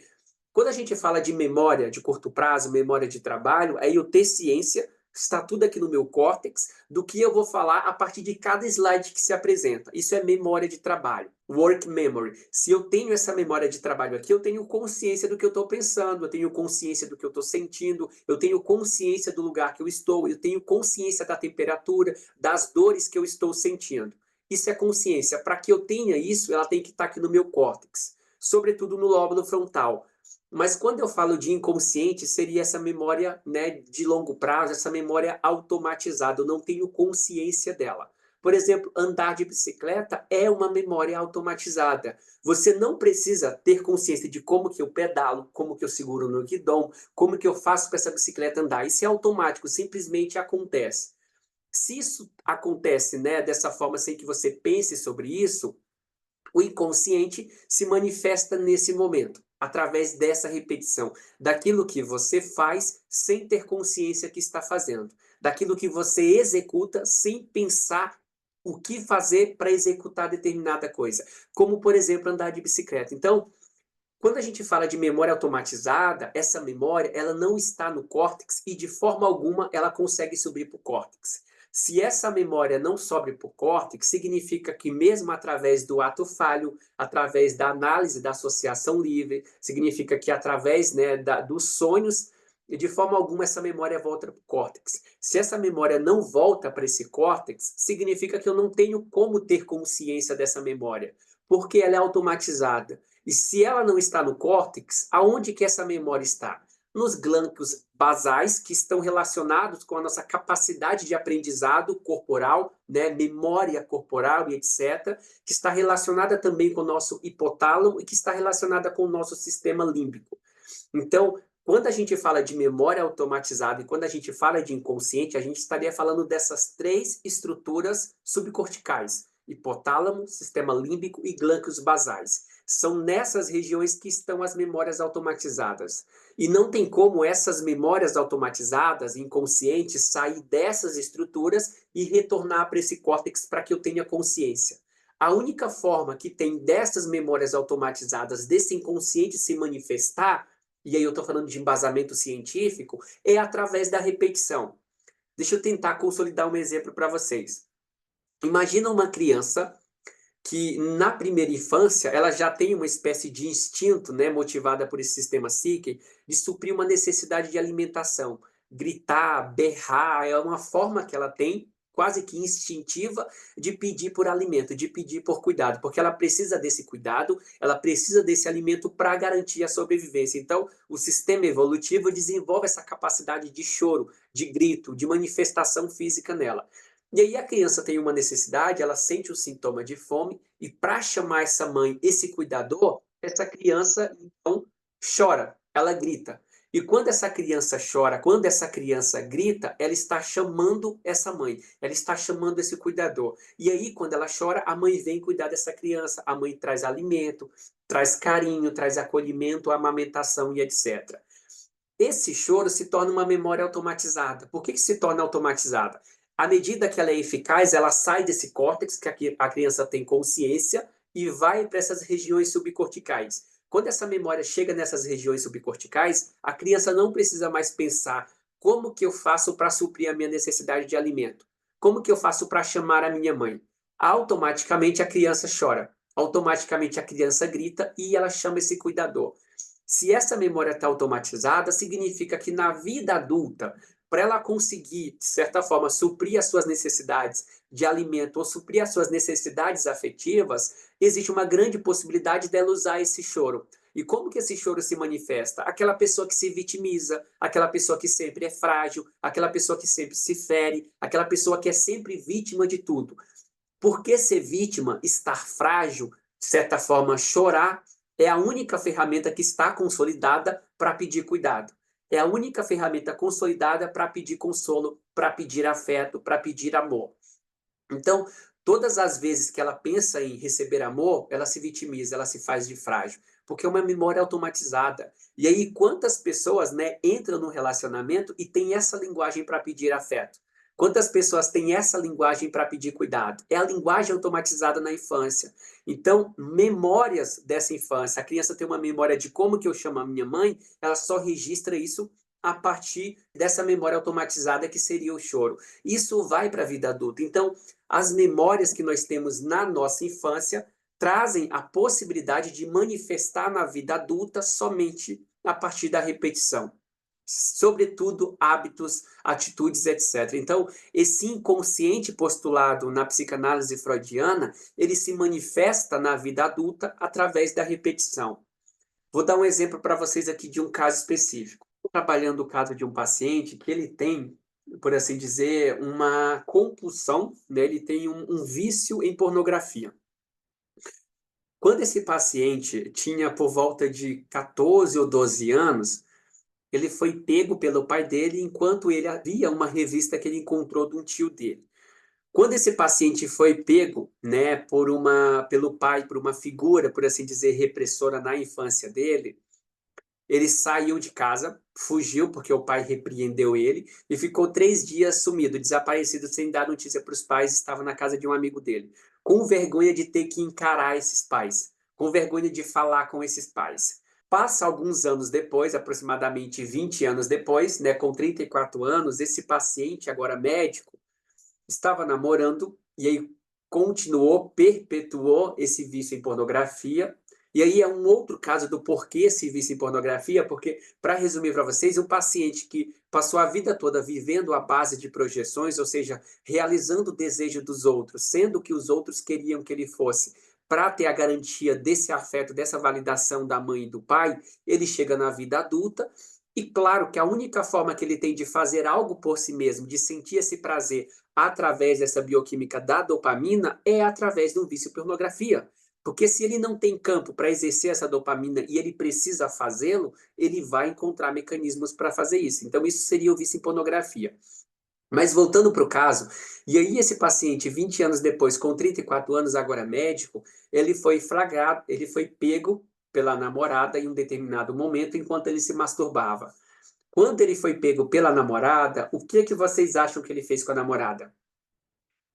Quando a gente fala de memória de curto prazo, memória de trabalho, aí eu ter ciência está tudo aqui no meu córtex, do que eu vou falar a partir de cada slide que se apresenta. Isso é memória de trabalho, work memory. Se eu tenho essa memória de trabalho aqui, eu tenho consciência do que eu estou pensando, eu tenho consciência do que eu estou sentindo, eu tenho consciência do lugar que eu estou, eu tenho consciência da temperatura, das dores que eu estou sentindo. Isso é consciência. Para que eu tenha isso, ela tem que estar aqui no meu córtex, sobretudo no lóbulo frontal. Mas quando eu falo de inconsciente, seria essa memória, né, de longo prazo, essa memória automatizada, eu não tenho consciência dela. Por exemplo, andar de bicicleta é uma memória automatizada. Você não precisa ter consciência de como que eu pedalo, como que eu seguro no guidão, como que eu faço para essa bicicleta andar. Isso é automático, simplesmente acontece. Se isso acontece, né, dessa forma sem que você pense sobre isso, o inconsciente se manifesta nesse momento, através dessa repetição, daquilo que você faz sem ter consciência que está fazendo, daquilo que você executa sem pensar o que fazer para executar determinada coisa, como, por exemplo, andar de bicicleta. Então, quando a gente fala de memória automatizada, essa memória ela não está no córtex e de forma alguma ela consegue subir para o córtex. Se essa memória não sobe para o córtex, significa que mesmo através do ato falho, através da análise da associação livre, significa que através, né, dos sonhos, de forma alguma essa memória volta para o córtex. Se essa memória não volta para esse córtex, significa que eu não tenho como ter consciência dessa memória, porque ela é automatizada. E se ela não está no córtex, aonde que essa memória está? Nos gânglios basais, que estão relacionados com a nossa capacidade de aprendizado corporal, né, memória corporal e etc., que está relacionada também com o nosso hipotálamo e que está relacionada com o nosso sistema límbico. Então, quando a gente fala de memória automatizada e quando a gente fala de inconsciente, a gente estaria falando dessas três estruturas subcorticais: hipotálamo, sistema límbico e glândulos basais. São nessas regiões que estão as memórias automatizadas. E não tem como essas memórias automatizadas, inconscientes, sair dessas estruturas e retornar para esse córtex para que eu tenha consciência. A única forma que tem dessas memórias automatizadas, desse inconsciente se manifestar, e aí eu estou falando de embasamento científico, é através da repetição. Deixa eu tentar consolidar um exemplo para vocês. Imagina uma criança que na primeira infância ela já tem uma espécie de instinto, né, motivada por esse sistema psíquico, de suprir uma necessidade de alimentação. Gritar, berrar, é uma forma que ela tem, quase que instintiva, de pedir por alimento, de pedir por cuidado, porque ela precisa desse cuidado, ela precisa desse alimento para garantir a sobrevivência. Então, o sistema evolutivo desenvolve essa capacidade de choro, de grito, de manifestação física nela. E aí a criança tem uma necessidade, ela sente o sintoma de fome, e para chamar essa mãe, esse cuidador, essa criança, então, chora, ela grita. E quando essa criança chora, quando essa criança grita, ela está chamando essa mãe, ela está chamando esse cuidador. E aí, quando ela chora, a mãe vem cuidar dessa criança, a mãe traz alimento, traz carinho, traz acolhimento, amamentação e etc. Esse choro se torna uma memória automatizada. Por que se torna automatizada? À medida que ela é eficaz, ela sai desse córtex, que a criança tem consciência, e vai para essas regiões subcorticais. Quando essa memória chega nessas regiões subcorticais, a criança não precisa mais pensar como que eu faço para suprir a minha necessidade de alimento, como que eu faço para chamar a minha mãe. Automaticamente a criança chora, automaticamente a criança grita e ela chama esse cuidador. Se essa memória está automatizada, significa que na vida adulta, para ela conseguir, de certa forma, suprir as suas necessidades de alimento ou suprir as suas necessidades afetivas, existe uma grande possibilidade dela usar esse choro. E como que esse choro se manifesta? Aquela pessoa que se vitimiza, aquela pessoa que sempre é frágil, aquela pessoa que sempre se fere, aquela pessoa que é sempre vítima de tudo. Por que ser vítima, estar frágil, de certa forma, chorar, é a única ferramenta que está consolidada para pedir cuidado. É a única ferramenta consolidada para pedir consolo, para pedir afeto, para pedir amor. Então, todas as vezes que ela pensa em receber amor, ela se vitimiza, ela se faz de frágil, porque é uma memória automatizada. E aí, quantas pessoas, né, entram no relacionamento e têm essa linguagem para pedir afeto? Quantas pessoas têm essa linguagem para pedir cuidado? É a linguagem automatizada na infância. Então, memórias dessa infância. A criança tem uma memória de como que eu chamo a minha mãe, ela só registra isso a partir dessa memória automatizada que seria o choro. Isso vai para a vida adulta. Então, as memórias que nós temos na nossa infância trazem a possibilidade de manifestar na vida adulta somente a partir da repetição. Sobretudo hábitos, atitudes, etc. Então, esse inconsciente postulado na psicanálise freudiana, ele se manifesta na vida adulta através da repetição. Vou dar um exemplo para vocês aqui de um caso específico. Estou trabalhando o caso de um paciente que ele tem, por assim dizer, uma compulsão, né? Ele tem um vício em pornografia. Quando esse paciente tinha por volta de 14 ou 12 anos, ele foi pego pelo pai dele enquanto ele havia uma revista que ele encontrou de um tio dele. Quando esse paciente foi pego, né, pelo pai, por uma figura, por assim dizer, repressora na infância dele, ele saiu de casa, fugiu porque o pai repreendeu ele e ficou 3 dias sumido, desaparecido, sem dar notícia para os pais. Estava na casa de um amigo dele, com vergonha de ter que encarar esses pais, com vergonha de falar com esses pais. Passa alguns anos depois, aproximadamente 20 anos depois, né, com 34 anos, esse paciente, agora médico, estava namorando e aí perpetuou esse vício em pornografia. E aí é um outro caso do porquê esse vício em pornografia, porque, para resumir para vocês, um paciente que passou a vida toda vivendo à base de projeções, ou seja, realizando o desejo dos outros, sendo que os outros queriam que ele fosse, para ter a garantia desse afeto, dessa validação da mãe e do pai, ele chega na vida adulta e claro que a única forma que ele tem de fazer algo por si mesmo, de sentir esse prazer através dessa bioquímica da dopamina, é através do vício em pornografia. Porque se ele não tem campo para exercer essa dopamina e ele precisa fazê-lo, ele vai encontrar mecanismos para fazer isso. Então, isso seria o vício em pornografia. Mas voltando para o caso, e aí esse paciente, 20 anos depois, com 34 anos, agora médico, ele foi flagrado, ele foi pego pela namorada em um determinado momento enquanto ele se masturbava. Quando ele foi pego pela namorada, o que vocês acham que ele fez com a namorada?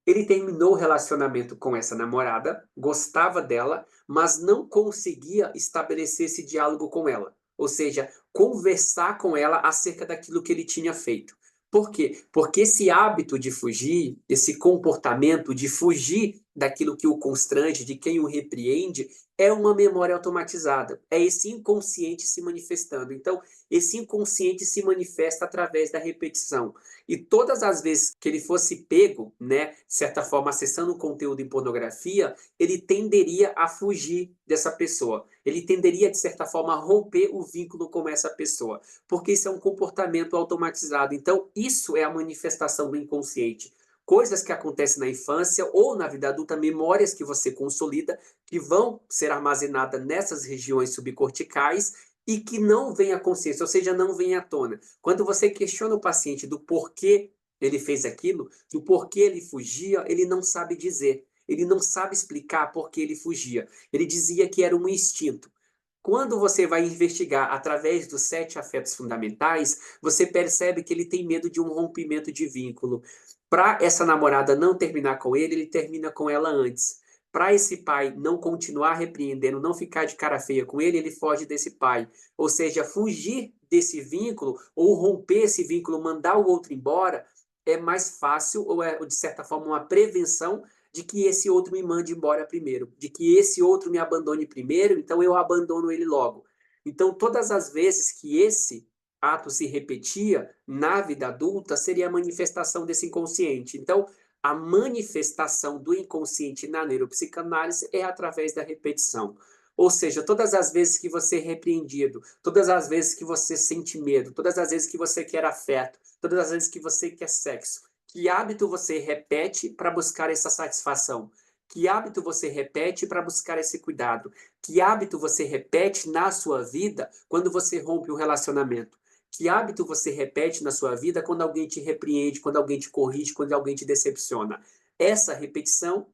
Ele terminou o relacionamento com essa namorada, gostava dela, mas não conseguia estabelecer esse diálogo com ela. Ou seja, conversar com ela acerca daquilo que ele tinha feito. Por quê? Porque esse hábito de fugir, esse comportamento de fugir daquilo que o constrange, de quem o repreende, é uma memória automatizada. É esse inconsciente se manifestando. Então, esse inconsciente se manifesta através da repetição. E todas as vezes que ele fosse pego, né, de certa forma, acessando um conteúdo em pornografia, ele tenderia a fugir dessa pessoa. Ele tenderia, de certa forma, a romper o vínculo com essa pessoa. Porque isso é um comportamento automatizado. Então, isso é a manifestação do inconsciente. Coisas que acontecem na infância ou na vida adulta, memórias que você consolida, que vão ser armazenadas nessas regiões subcorticais e que não vem à consciência, ou seja, não vem à tona. Quando você questiona o paciente do porquê ele fez aquilo, do porquê ele fugia, ele não sabe dizer. Ele não sabe explicar por que ele fugia. Ele dizia que era um instinto. Quando você vai investigar através dos 7 afetos fundamentais, você percebe que ele tem medo de um rompimento de vínculo. Para essa namorada não terminar com ele termina com ela antes. Para esse pai não continuar repreendendo, não ficar de cara feia com ele foge desse pai. Ou seja, fugir desse vínculo ou romper esse vínculo, mandar o outro embora, é mais fácil ou é, de certa forma, uma prevenção de que esse outro me mande embora primeiro, de que esse outro me abandone primeiro, então eu abandono ele logo. Então, todas as vezes que esse ato se repetia na vida adulta, seria a manifestação desse inconsciente. Então, a manifestação do inconsciente na neuropsicanálise é através da repetição. Ou seja, todas as vezes que você é repreendido, todas as vezes que você sente medo, todas as vezes que você quer afeto, todas as vezes que você quer sexo, que hábito você repete para buscar essa satisfação? Que hábito você repete para buscar esse cuidado? Que hábito você repete na sua vida quando você rompe um relacionamento? Que hábito você repete na sua vida quando alguém te repreende, quando alguém te corrige, quando alguém te decepciona? Essa repetição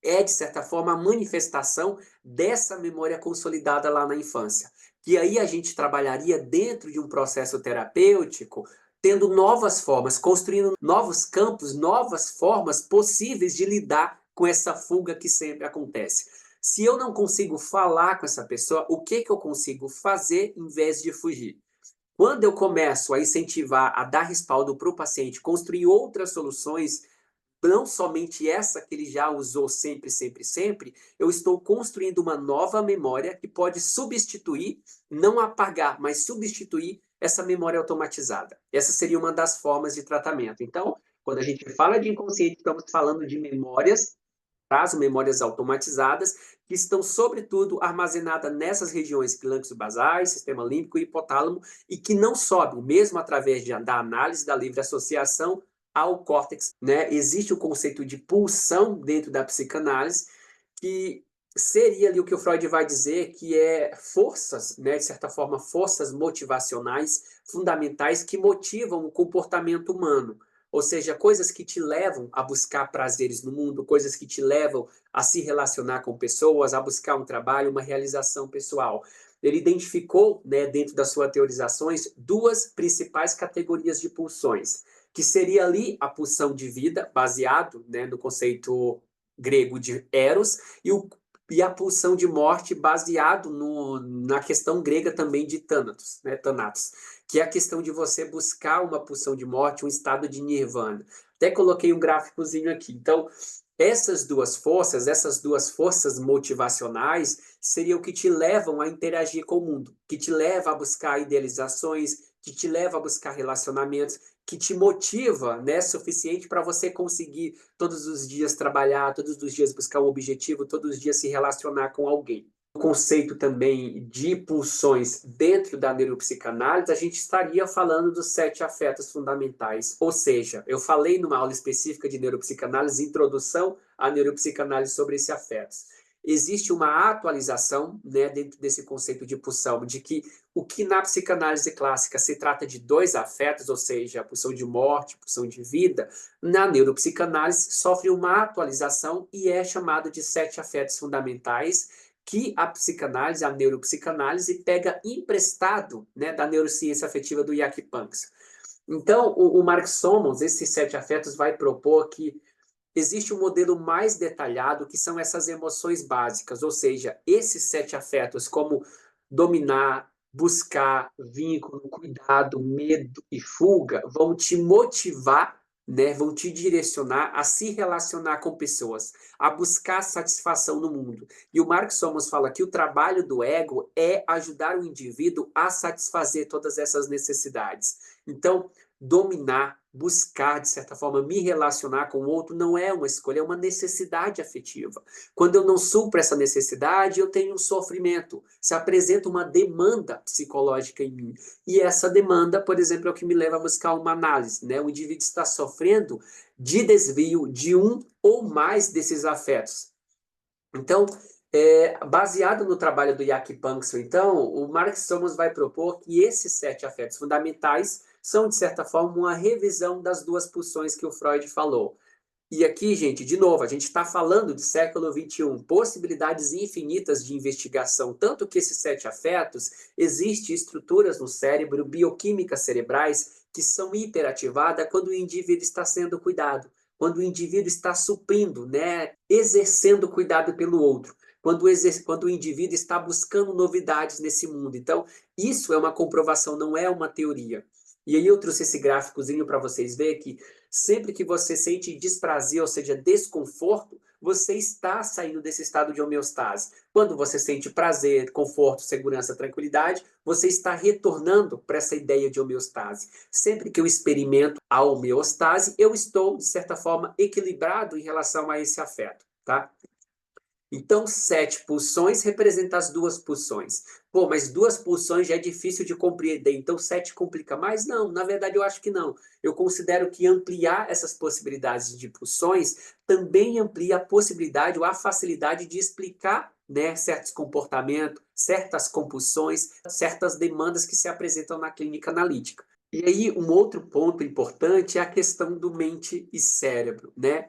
é, de certa forma, a manifestação dessa memória consolidada lá na infância. Que aí a gente trabalharia dentro de um processo terapêutico, tendo novas formas, construindo novos campos, novas formas possíveis de lidar com essa fuga que sempre acontece. Se eu não consigo falar com essa pessoa, o que eu consigo fazer em vez de fugir? Quando eu começo a incentivar, a dar respaldo para o paciente, construir outras soluções, não somente essa que ele já usou sempre, sempre, sempre, eu estou construindo uma nova memória que pode substituir, não apagar, mas substituir essa memória automatizada. Essa seria uma das formas de tratamento. Então, quando a gente fala de inconsciente, estamos falando de memórias, caso memórias automatizadas, que estão, sobretudo, armazenadas nessas regiões gânglios basais, sistema límbico e hipotálamo, e que não sobem, mesmo através da análise da livre associação, ao córtex, né? Existe o conceito de pulsão dentro da psicanálise, que seria ali o que o Freud vai dizer que é forças, né, de certa forma, forças motivacionais fundamentais que motivam o comportamento humano. Ou seja, coisas que te levam a buscar prazeres no mundo, coisas que te levam a se relacionar com pessoas, a buscar um trabalho, uma realização pessoal. Ele identificou, né, dentro das suas teorizações, duas principais categorias de pulsões, que seria ali a pulsão de vida, baseado, né, no conceito grego de eros, e a pulsão de morte, baseado na questão grega também de thanatos, né, thanatos, que é a questão de você buscar uma pulsão de morte, um estado de nirvana. Até coloquei um gráficozinho aqui. Então, essas duas forças motivacionais, seriam o que te levam a interagir com o mundo, que te leva a buscar idealizações, que te leva a buscar relacionamentos, que te motiva, né, suficiente para você conseguir todos os dias trabalhar, todos os dias buscar um objetivo, todos os dias se relacionar com alguém. O conceito também de pulsões dentro da neuropsicanálise, a gente estaria falando dos 7 afetos fundamentais. Ou seja, eu falei numa aula específica de neuropsicanálise, introdução à neuropsicanálise sobre esses afetos. Existe uma atualização, né, dentro desse conceito de pulsão, de que o que na psicanálise clássica se trata de 2 afetos, ou seja, a pulsão de morte, a pulsão de vida, na neuropsicanálise sofre uma atualização e é chamado de 7 afetos fundamentais, que a psicanálise, a neuropsicanálise, pega emprestado, né, da neurociência afetiva do Jack Panksepp. Então, o Mark Solomons, esses 7 afetos, vai propor que existe um modelo mais detalhado, que são essas emoções básicas, ou seja, esses 7 afetos, como dominar, buscar, vínculo, cuidado, medo e fuga, vão te motivar, né, vão te direcionar a se relacionar com pessoas, a buscar satisfação no mundo. E o Mark Solomons fala que o trabalho do ego é ajudar o indivíduo a satisfazer todas essas necessidades. Então, dominar, buscar, de certa forma, me relacionar com o outro não é uma escolha, é uma necessidade afetiva. Quando eu não supro essa necessidade, eu tenho um sofrimento. Se apresenta uma demanda psicológica em mim. E essa demanda, por exemplo, é o que me leva a buscar uma análise, né? O indivíduo está sofrendo de desvio de um ou mais desses afetos. Então, baseado no trabalho do Jack Panksepp, então, o Mark Solomons vai propor que esses 7 afetos fundamentais são, de certa forma, uma revisão das 2 pulsões que o Freud falou. E aqui, gente, de novo, a gente está falando de século XXI, possibilidades infinitas de investigação, tanto que esses 7 afetos, existem estruturas no cérebro, bioquímicas cerebrais, que são hiperativadas quando o indivíduo está sendo cuidado, quando o indivíduo está suprindo, né, exercendo cuidado pelo outro, quando o indivíduo está buscando novidades nesse mundo. Então, isso é uma comprovação, não é uma teoria. E aí eu trouxe esse gráficozinho para vocês verem que sempre que você sente desprazer, ou seja, desconforto, você está saindo desse estado de homeostase. Quando você sente prazer, conforto, segurança, tranquilidade, você está retornando para essa ideia de homeostase. Sempre que eu experimento a homeostase, eu estou, de certa forma, equilibrado em relação a esse afeto, tá? Então, 7 pulsões representa as 2 pulsões. Pô, mas 2 pulsões já é difícil de compreender, então 7 complica mais? Não, na verdade eu acho que não. Eu considero que ampliar essas possibilidades de pulsões também amplia a possibilidade ou a facilidade de explicar, né, certos comportamentos, certas compulsões, certas demandas que se apresentam na clínica analítica. E aí, um outro ponto importante é a questão do mente e cérebro, né?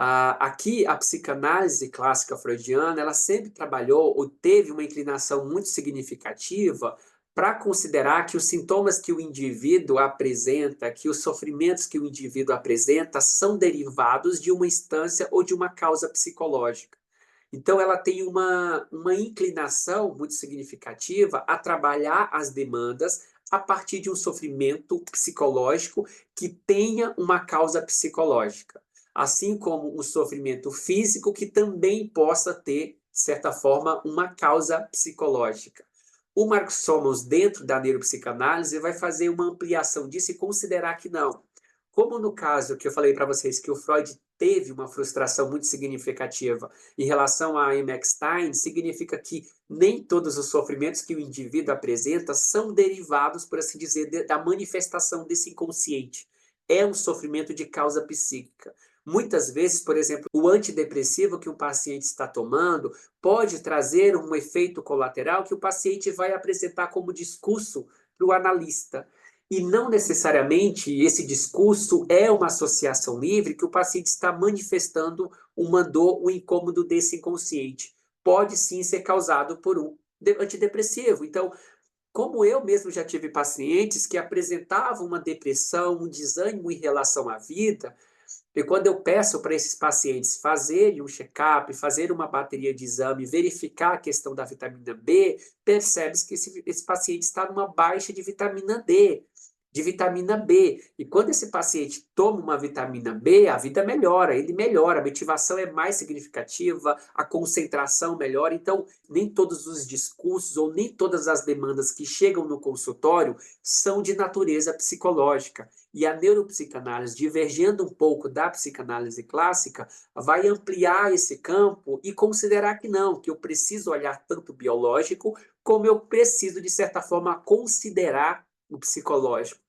Aqui, a psicanálise clássica freudiana, ela sempre trabalhou ou teve uma inclinação muito significativa para considerar que os sintomas que o indivíduo apresenta, que os sofrimentos que o indivíduo apresenta, são derivados de uma instância ou de uma causa psicológica. Então, ela tem uma inclinação muito significativa a trabalhar as demandas a partir de um sofrimento psicológico que tenha uma causa psicológica, assim como um sofrimento físico que também possa ter, de certa forma, uma causa psicológica. O Mark Solomons, dentro da neuropsicanálise, vai fazer uma ampliação disso e considerar que não. Como no caso que eu falei para vocês que o Freud teve uma frustração muito significativa em relação a Amy Eckstein, significa que nem todos os sofrimentos que o indivíduo apresenta são derivados, por assim dizer, da manifestação desse inconsciente. É um sofrimento de causa psíquica. Muitas vezes, por exemplo, o antidepressivo que o paciente está tomando pode trazer um efeito colateral que o paciente vai apresentar como discurso para o analista. E não necessariamente esse discurso é uma associação livre que o paciente está manifestando uma dor, um incômodo desse inconsciente. Pode sim ser causado por um antidepressivo. Então, como eu mesmo já tive pacientes que apresentavam uma depressão, um desânimo em relação à vida, e quando eu peço para esses pacientes fazerem um check-up, fazer uma bateria de exame, verificar a questão da vitamina B, percebe-se que esse paciente está numa baixa de vitamina D, de vitamina B. E quando esse paciente toma uma vitamina B, a vida melhora, ele melhora, a motivação é mais significativa, a concentração melhora. Então, nem todos os discursos ou nem todas as demandas que chegam no consultório são de natureza psicológica. E a neuropsicanálise, divergindo um pouco da psicanálise clássica, vai ampliar esse campo e considerar que não, que eu preciso olhar tanto o biológico, como eu preciso, de certa forma, considerar o psicológico.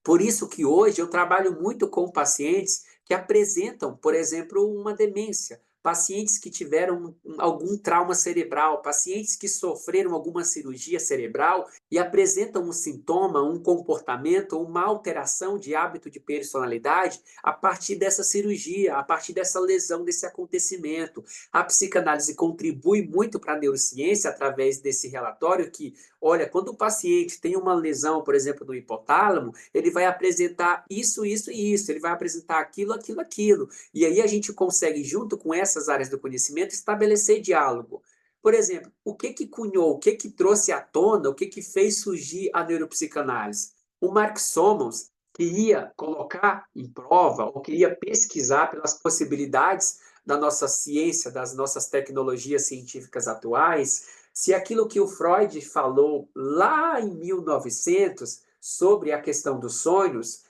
Por isso que hoje eu trabalho muito com pacientes que apresentam, por exemplo, uma demência, pacientes que tiveram algum trauma cerebral, pacientes que sofreram alguma cirurgia cerebral e apresentam um sintoma, um comportamento, uma alteração de hábito de personalidade a partir dessa cirurgia, a partir dessa lesão, desse acontecimento. A psicanálise contribui muito para a neurociência através desse relatório que, olha, quando o paciente tem uma lesão, por exemplo, no hipotálamo, ele vai apresentar isso, isso e isso, ele vai apresentar aquilo, aquilo, aquilo. E aí a gente consegue, junto com essas áreas do conhecimento, estabelecer diálogo. Por exemplo, o que que cunhou, o que que trouxe à tona, o que que fez surgir a neuropsicanálise? O Mark Solomons queria colocar em prova, ou queria pesquisar pelas possibilidades da nossa ciência, das nossas tecnologias científicas atuais, se aquilo que o Freud falou lá em 1900 sobre a questão dos sonhos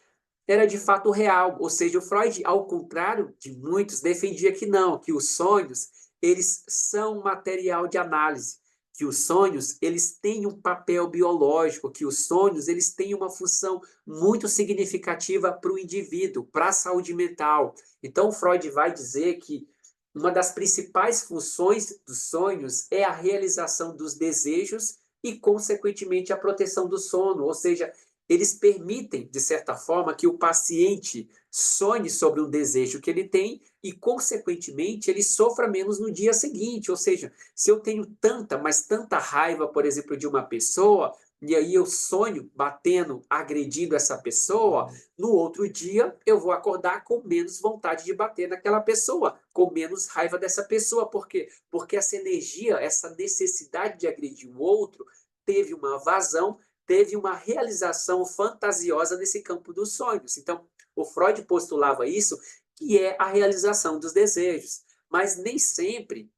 era de fato real, ou seja, o Freud, ao contrário de muitos, defendia que não, que os sonhos, eles são material de análise, que os sonhos, eles têm um papel biológico, que os sonhos, eles têm uma função muito significativa para o indivíduo, para a saúde mental. Então, Freud vai dizer que uma das principais funções dos sonhos é a realização dos desejos e, consequentemente, a proteção do sono, ou seja, eles permitem, de certa forma, que o paciente sonhe sobre um desejo que ele tem e, consequentemente, ele sofra menos no dia seguinte. Ou seja, se eu tenho tanta, mas tanta raiva, por exemplo, de uma pessoa, e aí eu sonho batendo, agredindo essa pessoa, no outro dia eu vou acordar com menos vontade de bater naquela pessoa, com menos raiva dessa pessoa. Por quê? Porque essa energia, essa necessidade de agredir o outro, teve uma vazão, teve uma realização fantasiosa nesse campo dos sonhos. Então, o Freud postulava isso, que é a realização dos desejos. Mas nem sempre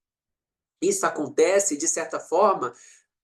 isso acontece, de certa forma,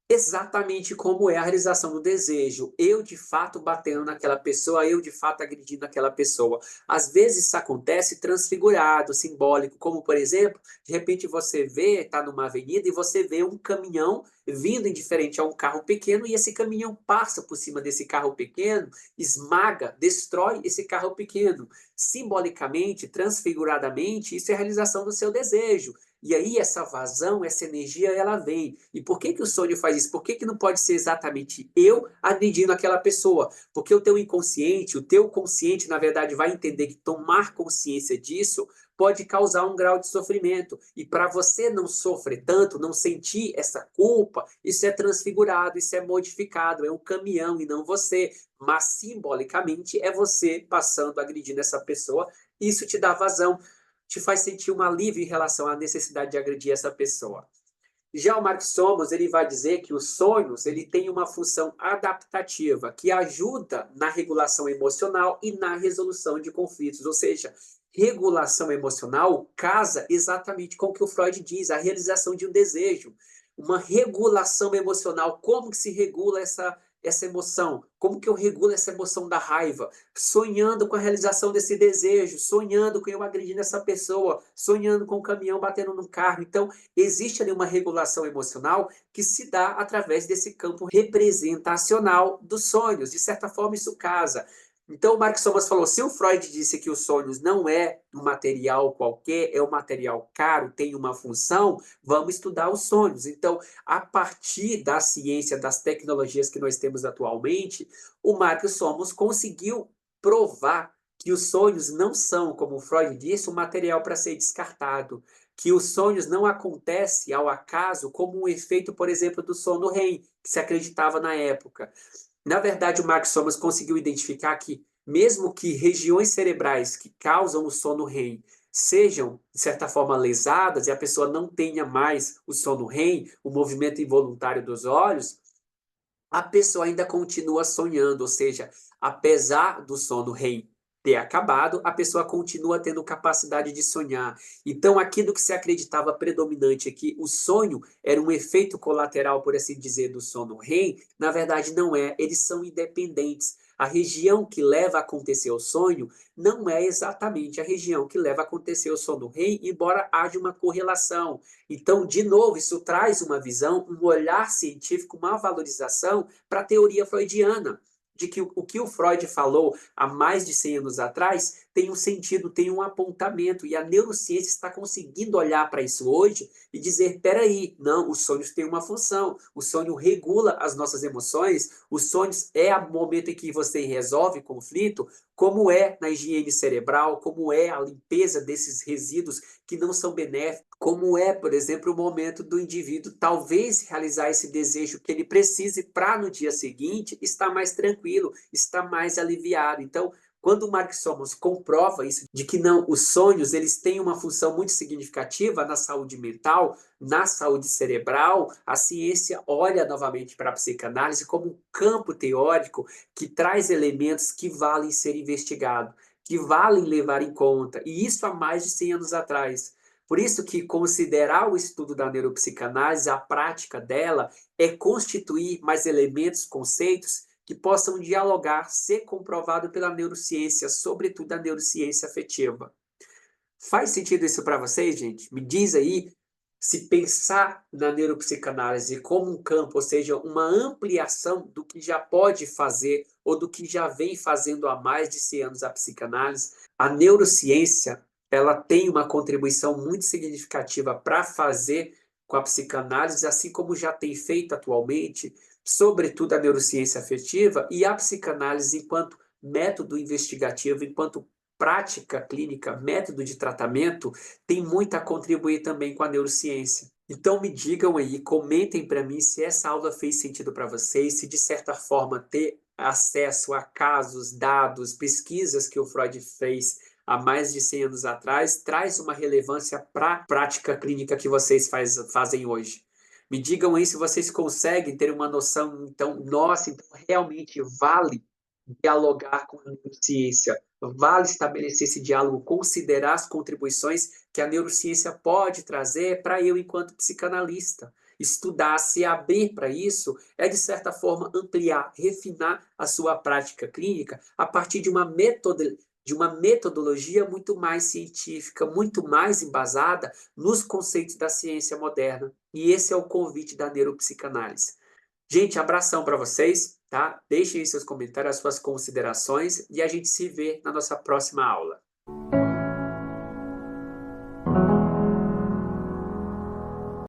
exatamente como é a realização do desejo. Eu, de fato, batendo naquela pessoa, eu, de fato, agredindo aquela pessoa. Às vezes isso acontece transfigurado, simbólico, como, por exemplo, de repente você vê, está numa avenida e você vê um caminhão vindo indiferente a um carro pequeno e esse caminhão passa por cima desse carro pequeno, esmaga, destrói esse carro pequeno. Simbolicamente, transfiguradamente, isso é a realização do seu desejo. E aí essa vazão, essa energia, ela vem. E por que que o sonho faz isso? Por que que não pode ser exatamente eu agredindo aquela pessoa? Porque o teu inconsciente, o teu consciente, na verdade, vai entender que tomar consciência disso pode causar um grau de sofrimento. E para você não sofrer tanto, não sentir essa culpa, isso é transfigurado, isso é modificado, é um caminhão e não você. Mas simbolicamente é você passando, agredindo essa pessoa, isso te dá vazão. te faz sentir um alívio em relação à necessidade de agredir essa pessoa. Já o Mark Somers, ele vai dizer que os sonhos, ele tem uma função adaptativa que ajuda na regulação emocional e na resolução de conflitos, ou seja, regulação emocional casa exatamente com o que o Freud diz, a realização de um desejo, uma regulação emocional, como que se regula essa emoção? Como que eu regulo essa emoção da raiva? Sonhando com a realização desse desejo, sonhando com eu agredindo essa pessoa, sonhando com o caminhão batendo no carro. Então, existe ali uma regulação emocional que se dá através desse campo representacional dos sonhos. De certa forma, isso casa. Então, o Mark Somas falou, se o Freud disse que os sonhos não é um material qualquer, é um material caro, tem uma função, vamos estudar os sonhos. Então, a partir da ciência, das tecnologias que nós temos atualmente, o Mark Somas conseguiu provar que os sonhos não são, como o Freud disse, um material para ser descartado, que os sonhos não acontecem ao acaso como um efeito, por exemplo, do sono REM, que se acreditava na época. Na verdade, o Mark Somas conseguiu identificar que, mesmo que regiões cerebrais que causam o sono REM sejam, de certa forma, lesadas e a pessoa não tenha mais o sono REM, o movimento involuntário dos olhos, a pessoa ainda continua sonhando, ou seja, apesar do sono REM ter acabado, a pessoa continua tendo capacidade de sonhar. Então, aquilo que se acreditava predominante aqui, o sonho era um efeito colateral, por assim dizer, do sono REM, na verdade não é, eles são independentes. A região que leva a acontecer o sonho não é exatamente a região que leva a acontecer o sono REM, embora haja uma correlação. Então, de novo, isso traz uma visão, um olhar científico, uma valorização para a teoria freudiana, de que o que o Freud falou há mais de 100 anos atrás tem um sentido, tem um apontamento, e a neurociência está conseguindo olhar para isso hoje e dizer, peraí, não, os sonhos têm uma função, o sonho regula as nossas emoções, os sonhos é o momento em que você resolve conflito, como é na higiene cerebral, como é a limpeza desses resíduos que não são benéficos, como é, por exemplo, o momento do indivíduo talvez realizar esse desejo que ele precise para no dia seguinte estar mais tranquilo, estar mais aliviado. Então, quando o Mark Somos comprova isso, de que não, os sonhos eles têm uma função muito significativa na saúde mental, na saúde cerebral, a ciência olha novamente para a psicanálise como um campo teórico que traz elementos que valem ser investigados, que valem levar em conta, e isso há mais de 100 anos atrás. Por isso que considerar o estudo da neuropsicanálise, a prática dela, é constituir mais elementos, conceitos que possam dialogar, ser comprovado pela neurociência, sobretudo a neurociência afetiva. Faz sentido isso para vocês, gente? Me diz aí se pensar na neuropsicanálise como um campo, ou seja, uma ampliação do que já pode fazer ou do que já vem fazendo há mais de 100 anos a psicanálise, a neurociência, ela tem uma contribuição muito significativa para fazer com a psicanálise, assim como já tem feito atualmente, sobretudo a neurociência afetiva e a psicanálise enquanto método investigativo, enquanto prática clínica, método de tratamento, tem muito a contribuir também com a neurociência. Então me digam aí, comentem para mim se essa aula fez sentido para vocês, se de certa forma ter acesso a casos, dados, pesquisas que o Freud fez há mais de 100 anos atrás, traz uma relevância para a prática clínica que vocês fazem hoje. Me digam aí se vocês conseguem ter uma noção, então, nossa, então realmente vale dialogar com a neurociência, vale estabelecer esse diálogo, considerar as contribuições que a neurociência pode trazer para eu, enquanto psicanalista. Estudar, se abrir para isso, é, de certa forma, ampliar, refinar a sua prática clínica a partir de uma metodologia muito mais científica, muito mais embasada nos conceitos da ciência moderna. E esse é o convite da neuropsicanálise. Gente, abração para vocês, tá? Deixem aí seus comentários, as suas considerações e a gente se vê na nossa próxima aula.